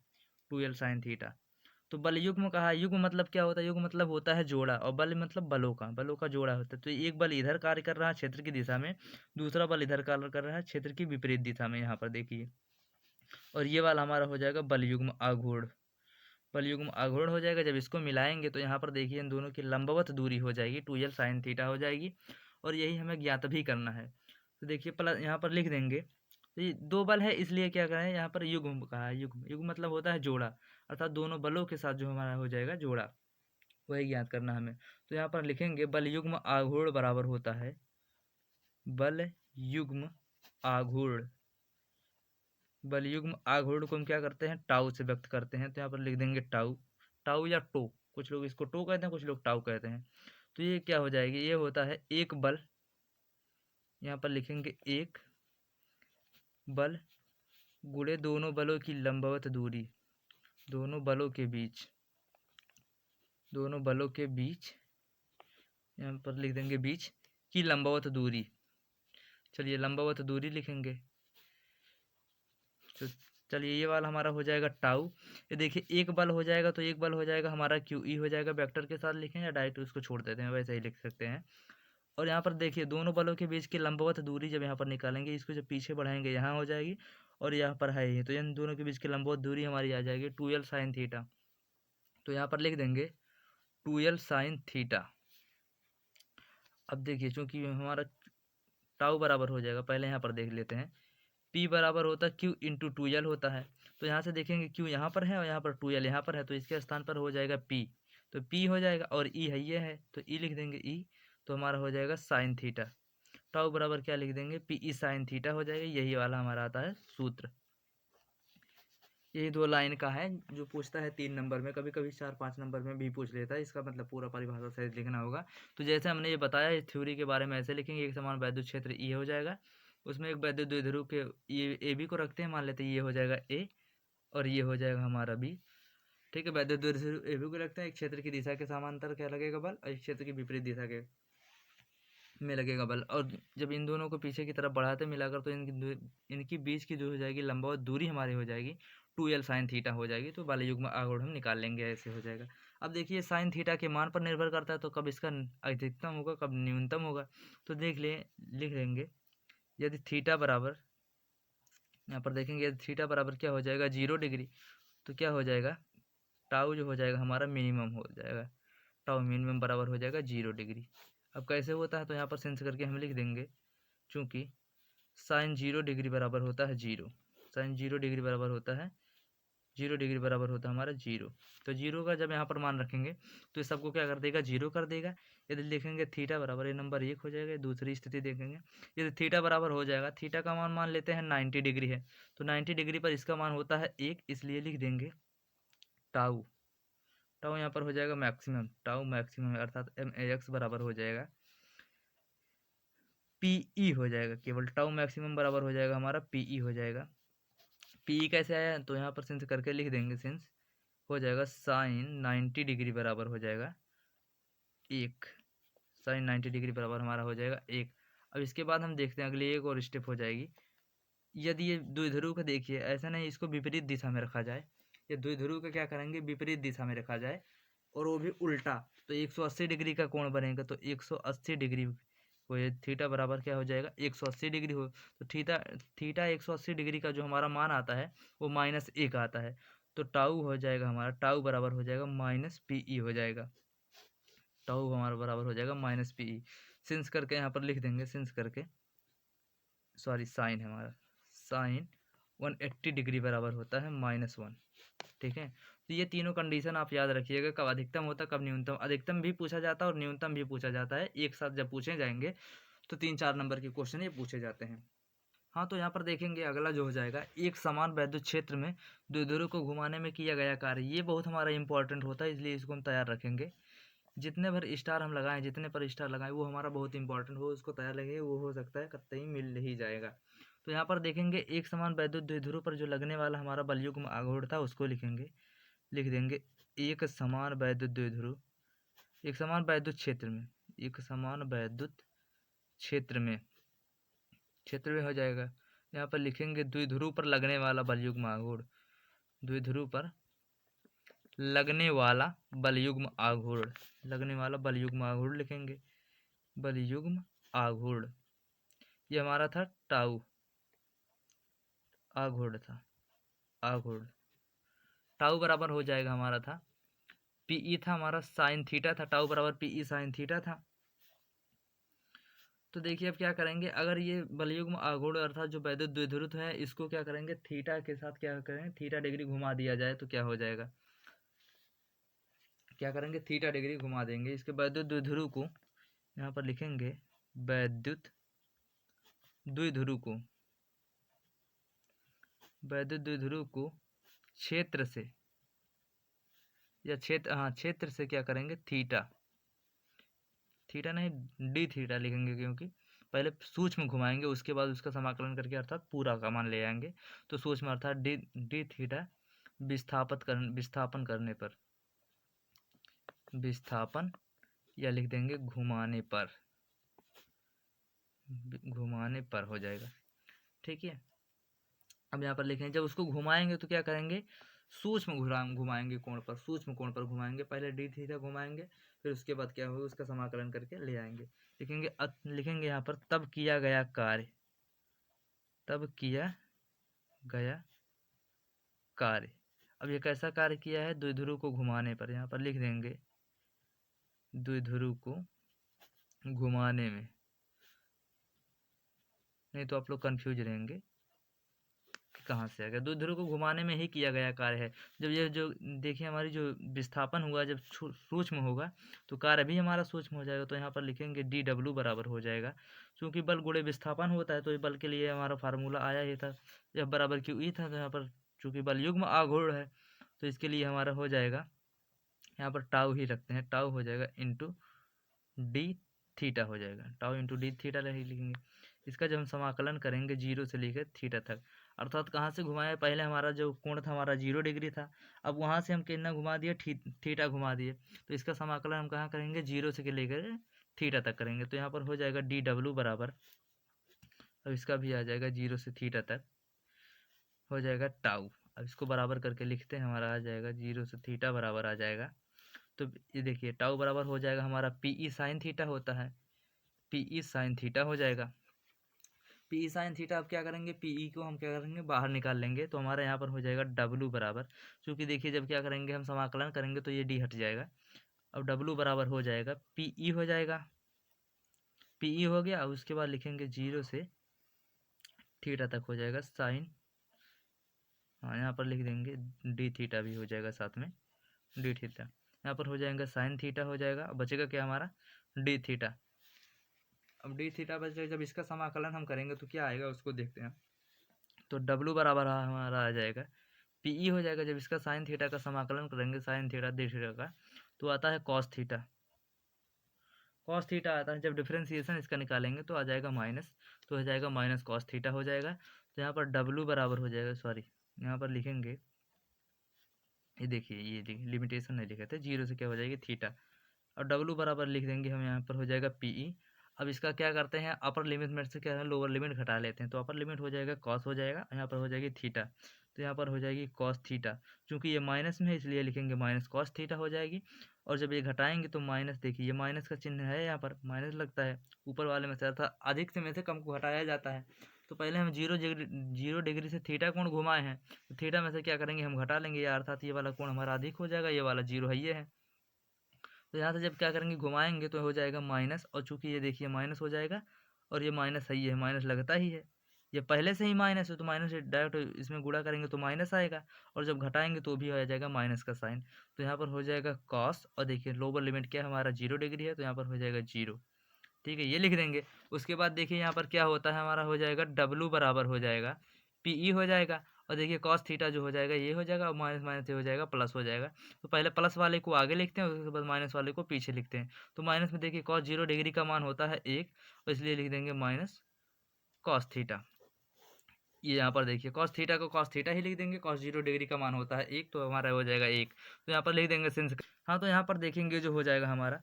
2l साइन थीटा। तो बल युग्म कहा, युग्म मतलब क्या होता है, युग्म मतलब होता है जोड़ा, और बल मतलब बलों का जोड़ा होता है। तो एक बल इधर कार्य कर रहा है क्षेत्र की दिशा में, दूसरा बल इधर कार्य कर रहा है क्षेत्र की विपरीत दिशा में, यहाँ पर देखिए। और ये वाला हमारा हो जाएगा बल युग्म आघूर्ण, बल युग्म आघूर्ण हो जाएगा। जब इसको मिलाएंगे तो यहाँ पर देखिए इन दोनों की लंबवत दूरी हो जाएगी 2l साइन थीटा हो जाएगी, और यही हमें ज्ञात भी करना है। तो देखिए प्लस यहाँ पर लिख देंगे, तो ये दो बल है इसलिए क्या करें यहाँ पर युग्म कहा है, युग्म युग्म मतलब होता है जोड़ा, अर्थात दोनों बलों के साथ जो हमारा हो जाएगा जोड़ा, वही ज्ञात करना हमें। तो यहाँ पर लिखेंगे बल युग्म आघूर्ण बराबर होता है, बल युग्म आघूर्ण, बल युग्म आघूर्ण को हम क्या करते हैं टाउ से व्यक्त करते हैं, तो यहाँ पर लिख देंगे टाउ, टाउ या टो, कुछ लोग इसको टो कहते हैं कुछ लोग टाउ कहते हैं। तो ये क्या हो जाएगी, ये होता है एक बल, यहाँ पर लिखेंगे एक बल गुणे दोनों बलों की लंबवत दूरी, दोनों बलों के बीच, दोनों बलों के बीच यहाँ पर लिख देंगे बीच की लंबवत दूरी, चलिए लंबवत दूरी लिखेंगे। तो चलिए ये वाला हमारा हो जाएगा टाउ। ये देखिए एक बल हो जाएगा तो एक बल हो जाएगा हमारा क्यू ई हो जाएगा, वेक्टर के साथ लिखें या डायरेक्ट उसको छोड़ देते हैं, वैसे ही लिख सकते हैं। और यहाँ पर देखिए दोनों बलों के बीच की लंबवत दूरी जब यहाँ पर निकालेंगे, इसको जब पीछे बढ़ाएंगे यहाँ हो जाएगी, और यहाँ पर है ही, तो इन दोनों के बीच की लंबवत दूरी हमारी आ जाएगी 2l साइन थीटा। तो यहाँ पर लिख देंगे 2l साइन थीटा। अब देखिए चूंकि हमारा टाउ बराबर हो जाएगा, पहले यहाँ पर देख लेते हैं, P बराबर होता है Q इंटू 2l होता है। तो यहाँ से देखेंगे Q यहाँ पर है और यहाँ पर 2l यहाँ पर है, तो इसके स्थान पर हो जाएगा P। तो P हो जाएगा और E है, ये है तो E लिख देंगे E। तो हमारा हो जाएगा साइन थीटा। टाउ बराबर क्या लिख देंगे, PE साइन थीटा हो जाएगा। यही वाला हमारा आता है सूत्र। यही 2 लाइन का है जो पूछता है 3 नंबर में, कभी कभी 4-5 नंबर में भी पूछ लेता है। इसका मतलब पूरा परिभाषा सहित लिखना होगा। तो जैसे हमने ये बताया, इस थ्योरी के बारे में ऐसे लिखेंगे, एक समान वैद्युत क्षेत्र E हो जाएगा, उसमें एक वैद्युत द्विध्रुव के ये ए बी को रखते हैं, मान लेते हैं ये हो जाएगा ए और ये हो जाएगा हमारा बी। ठीक है, वैद्युत द्विध्रुव ए बी को रखते हैं, एक क्षेत्र की दिशा के समांतर क्या लगेगा बल, और एक क्षेत्र की विपरीत दिशा के में लगेगा बल। और जब इन दोनों को पीछे की तरफ बढ़ाते मिलाकर, तो इनकी बीच की जो हो जाएगी लंबवत दूरी हमारी हो जाएगी 2l साइन थीटा हो जाएगी। तो बल युग्म आघूर्ण हम निकाल लेंगे, ऐसे हो जाएगा। अब देखिए साइन थीटा के मान पर निर्भर करता है, तो कब इसका अधिकतम होगा कब न्यूनतम होगा। तो देख लिख लेंगे, यदि थीटा बराबर, यहाँ पर देखेंगे यदि थीटा बराबर क्या हो जाएगा 0 डिग्री, तो क्या हो जाएगा टाउ जो हो जाएगा हमारा मिनिमम हो जाएगा। टाउ मिनिमम बराबर हो जाएगा 0 डिग्री। अब कैसे होता है, तो यहाँ पर सेंस करके हम लिख देंगे, चूँकि साइन 0 डिग्री बराबर होता है 0, साइन 0 डिग्री बराबर होता है 0 डिग्री बराबर होता है हमारा 0। तो 0 का जब यहाँ पर मान रखेंगे तो इस सबको क्या कर देगा 0 कर देगा। यदि लिखेंगे थीटा बराबर, ये नंबर 1 हो जाएगा। दूसरी स्थिति देखेंगे, यदि थीटा बराबर हो जाएगा, थीटा का मान लेते हैं 90 डिग्री है, तो 90 डिग्री पर इसका मान होता है 1, इसलिए लिख देंगे टाउ। टाउ यहाँ पर हो जाएगा मैक्सिमम, टाउ मैक्सिमम है, अर्थात MAX बराबर हो जाएगा PE हो जाएगा। केवल टाउ मैक्सिमम बराबर हो जाएगा हमारा PE हो जाएगा। PE कैसे आया, तो यहाँ पर सिंस करके लिख देंगे, सिंस हो जाएगा साइन 90 डिग्री बराबर हो जाएगा 1, साइन 90 डिग्री बराबर हमारा हो जाएगा 1। अब इसके बाद हम देखते हैं अगली एक और स्टेप हो जाएगी। यदि ये द्विध्रुव का देखिए, ऐसा नहीं इसको विपरीत दिशा में रखा जाए, ये द्विध्रुव का क्या करेंगे विपरीत दिशा में रखा जाए, और वो भी उल्टा, तो 180 डिग्री का कोण बनेगा। तो 180 डिग्री हो, ये थीटा बराबर क्या हो जाएगा 180 डिग्री हो। तो थीटा 180 डिग्री का जो हमारा मान आता है वो -1 आता है। तो टाउ हो जाएगा हमारा, टाउ बराबर हो जाएगा -PE हो जाएगा। टाउ हमारा बराबर हो जाएगा -PE। सिंस करके यहाँ पर लिख देंगे, सिंस करके सॉरी साइन है हमारा, साइन 180 डिग्री बराबर होता है -1। ठीक है, तो ये तीनों कंडीशन आप याद रखिएगा, कब अधिकतम होता है कब न्यूनतम। अधिकतम भी पूछा जाता है और न्यूनतम भी पूछा जाता है, एक साथ जब पूछे जाएंगे तो 3-4 नंबर के क्वेश्चन ये पूछे जाते हैं। हाँ, तो यहाँ पर देखेंगे अगला जो हो जाएगा, एक समान वैद्युत क्षेत्र में द्विध्रुव को घुमाने में किया गया कार्य। ये बहुत हमारा इंपॉर्टेंट होता है, इसलिए इसको हम तैयार रखेंगे। जितने भर स्टार हम लगाएं, जितने पर स्टार लगाएं, वो हमारा बहुत इंपॉर्टेंट हो, उसको तैयार रखेंगे, वो हो सकता है कतई मिल ही जाएगा। तो यहाँ पर देखेंगे एक समान वैद्युत द्विध्रुव पर जो लगने वाला हमारा बलयुग्म आघूर्ण था उसको लिखेंगे, लिख देंगे एक समान वैद्युत द्विध्रुव, एक समान वैद्युत क्षेत्र में, एक समान वैद्युत क्षेत्र में, क्षेत्र में हो जाएगा। यहाँ पर लिखेंगे द्विध्रुव पर लगने वाला बलयुग्म आघूर्ण, द्विध्रुव पर लगने वाला बलयुग्म आघूर्ण, लगने वाला बलयुग्म आघूर्ण लिखेंगे, बलयुग्म आघूर्ण। ये हमारा था टाउ, आघूर्ण था, आघूर्ण। टाउ बराबर हो जाएगा हमारा था PE था हमारा साइन थीटा था, टाउ बराबर PE साइन थीटा था। तो देखिए अब क्या करेंगे, अगर ये बलयुग्म आघूर्ण अर्थात जो वैद्युत द्विध्रुव है, इसको क्या करेंगे थीटा के साथ क्या करेंगे, थीटा डिग्री घुमा दिया जाए तो क्या हो जाएगा, क्या करेंगे थीटा डिग्री घुमा देंगे। इसके वैद्युत द्विध्रुव को यहाँ पर लिखेंगे, वैद्युत द्विध्रुव को, वैद्युत द्विध्रुव को क्षेत्र से या क्षेत्र, हाँ क्षेत्र से क्या करेंगे थीटा, थीटा नहीं डी थीटा लिखेंगे, क्योंकि पहले सूक्ष्म घुमाएंगे उसके बाद उसका समाकलन करके अर्थात पूरा का मान ले आएंगे। तो सूक्ष्म अर्थात डी थीटा विस्थापन करने पर, विस्थापन या लिख देंगे घुमाने पर, घुमाने पर हो जाएगा। ठीक है, अब यहाँ पर लिखेंगे जब उसको घुमाएंगे तो क्या करेंगे, सूक्ष्म घुमाएंगे कोण पर, सूक्ष्म कोण पर घुमाएंगे। पहले डी थीटा घुमाएंगे, फिर उसके बाद क्या होगा, उसका समाकलन करके ले आएंगे। लिखेंगे यहाँ पर तब किया गया कार्य, तब किया गया कार्य। अब ये कैसा कार्य किया है, द्विध्रुव को घुमाने पर। यहाँ पर लिख देंगे द्विध्रुव को घुमाने में, नहीं तो आप लोग कंफ्यूज रहेंगे कहाँ से आ गया। द्विध्रुव को घुमाने में ही किया गया कार्य है। जब ये जो देखिए हमारी जो विस्थापन हुआ जब सूक्ष्म होगा तो कार्य भी हमारा सूक्ष्म हो जाएगा। तो यहाँ पर लिखेंगे डी डब्ल्यू बराबर हो जाएगा, क्योंकि बल गुणे विस्थापन होता है तो ये बल के लिए हमारा फार्मूला आया ही था, जब बराबर क्यू ई था। तो यहाँ पर चूंकि बल युग्म आघूर्ण है तो इसके लिए हमारा हो जाएगा, यहाँ पर टाउ ही रखते हैं, टाउ हो जाएगा इंटू डी थीटा हो जाएगा, टाउ इंटू डी थीटा लिखेंगे। इसका जब हम समाकलन करेंगे 0 से लेकर थीटा तक, अर्थात कहाँ से घुमाए, पहले हमारा जो कोण था हमारा 0 डिग्री था, अब वहाँ से हम कितना घुमा दिए, थीटा घुमा दिए। तो इसका समाकलन हम कहाँ करेंगे, 0 से लेकर थीटा तक करेंगे। तो यहाँ पर हो जाएगा डी डब्ल्यू बराबर, अब इसका भी आ जाएगा 0 से थीटा तक हो जाएगा टाउ। अब इसको बराबर करके लिखते हैं, हमारा आ जाएगा 0 से थीटा बराबर आ जाएगा। तो ये देखिए टाउ बराबर हो जाएगा हमारा पीई साइन थीटा होता है, पीई साइन थीटा हो जाएगा। पीई साइन थीटा अब क्या करेंगे, पीई को हम क्या करेंगे, बाहर निकाल लेंगे। तो हमारा यहाँ पर हो जाएगा डब्लू बराबर, क्योंकि देखिए जब क्या करेंगे हम समाकलन करेंगे तो ये डी हट जाएगा। अब डब्लू बराबर हो जाएगा पीई हो जाएगा, पीई हो गया। अब उसके बाद लिखेंगे 0 से थीटा तक हो जाएगा साइन, हाँ यहाँ पर लिख देंगे डी थीटा भी हो जाएगा साथ में, डी थीटा यहाँ पर हो जाएगा साइन थीटा हो जाएगा। अब बचेगा क्या हमारा, डी थीटा। अब डी थीटा बचेगा, जब इसका समाकलन हम करेंगे तो क्या आएगा उसको देखते हैं। तो डब्लू बराबर हमारा आ जाएगा पीई हो जाएगा, जब इसका साइन थीटा का समाकलन करेंगे, साइन थीटा डी थीटा का, तो आता है कॉस थीटा, कॉस थीटा आता है। जब डिफ्रेंसिएशन इसका निकालेंगे तो आ जाएगा माइनस, तो हो जाएगा माइनस कॉस थीटा हो जाएगा। तो यहाँ पर डब्लू बराबर हो जाएगा, सॉरी यहाँ पर लिखेंगे, ये देखिए ये लिमिटेशन नहीं लिखे थे, 0 से क्या हो जाएगी थीटा, और डब्लू बराबर लिख देंगे हम, यहाँ पर हो जाएगा पीई। अब इसका क्या करते हैं, अपर लिमिट में से क्या है, लोअर लिमिट घटा लेते हैं। तो अपर लिमिट हो जाएगा कॉस हो जाएगा, यहाँ पर हो जाएगी थीटा, तो यहाँ पर हो जाएगी कॉस थीटा। चूंकि ये माइनस में है इसलिए लिखेंगे माइनस कॉस थीटा हो जाएगी। और जब ये घटाएंगे तो माइनस, देखिए ये माइनस का चिन्ह है, यहाँ पर माइनस लगता है ऊपर वाले में से, अर्थात अधिक से में से कम को घटाया जाता है। तो पहले हम 0 डिग्री से थीटा कोण घुमाए हैं, तो थीटा में से क्या करेंगे हम घटा लेंगे, अर्थात ये वाला कोण हमारा अधिक हो जाएगा, ये वाला 0 है ये है। तो यहाँ से जब क्या करेंगे घुमाएंगे तो हो जाएगा माइनस, और चूंकि ये देखिए माइनस हो जाएगा और ये माइनस है, ये माइनस लगता ही है, ये पहले से ही माइनस है तो माइनस से डायरेक्ट इसमें गुणा करेंगे तो माइनस आएगा, और जब घटाएंगे तो भी आ जाएगा माइनस का साइन। तो यहाँ पर हो जाएगा कॉस, और देखिए लोअर लिमिट क्या है हमारा 0 डिग्री है, तो यहाँ पर हो जाएगा 0। ठीक है, ये लिख देंगे। उसके बाद देखिए यहाँ पर क्या होता है, हमारा हो जाएगा डब्लू बराबर हो जाएगा पीई हो जाएगा, और देखिए कॉस थीटा जो हो जाएगा ये हो जाएगा, और माइनस माइनस ये हो जाएगा प्लस हो जाएगा। तो पहले प्लस वाले को आगे लिखते हैं, उसके बाद माइनस वाले को पीछे लिखते हैं। तो माइनस में देखिए कॉस 0 डिग्री का मान होता है 1, और इसलिए लिख देंगे माइनस कॉस थीटा। ये यहाँ पर देखिए कॉस थीटा को कॉस थीटा ही लिख देंगे, कॉस 0 डिग्री का मान होता है 1, तो हमारा हो जाएगा 1। तो यहाँ पर लिख देंगे सिंस, हाँ तो यहाँ पर देखेंगे जो हो जाएगा हमारा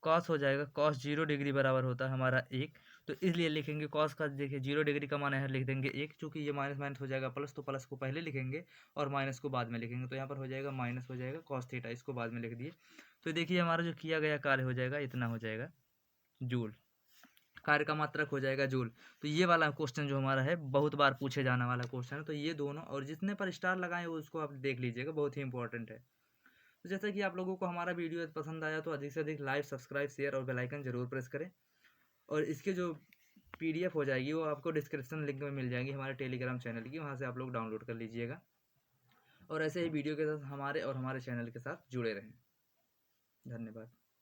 कॉस हो जाएगा, कॉस 0 डिग्री बराबर होता है हमारा 1, तो इसलिए लिखेंगे कॉस का, देखिए 0 डिग्री का मान है लिख देंगे 1, चूंकि ये माइनस माइनस हो जाएगा प्लस, तो प्लस को पहले लिखेंगे और माइनस को बाद में लिखेंगे। तो यहाँ पर हो जाएगा माइनस हो जाएगा कॉस थीटा, इसको बाद में लिख दिए। तो देखिए हमारा जो किया गया कार्य हो जाएगा इतना हो जाएगा जूल, कार्य का मात्रक हो जाएगा जूल। तो ये वाला क्वेश्चन जो हमारा है बहुत बार पूछे जाने वाला क्वेश्चन है, तो ये दोनों और जितने पर स्टार लगाए हो उसको आप देख लीजिएगा, बहुत ही इंपॉर्टेंट है। तो जैसा कि आप लोगों को हमारा वीडियो पसंद आया तो अधिक से अधिक लाइक, सब्सक्राइब, शेयर और बेल आइकन जरूर प्रेस करें। और इसके जो पीडीएफ हो जाएगी वो आपको डिस्क्रिप्शन लिंक में मिल जाएगी हमारे टेलीग्राम चैनल की, वहाँ से आप लोग डाउनलोड कर लीजिएगा। और ऐसे ही वीडियो के साथ हमारे और हमारे चैनल के साथ जुड़े रहें। धन्यवाद।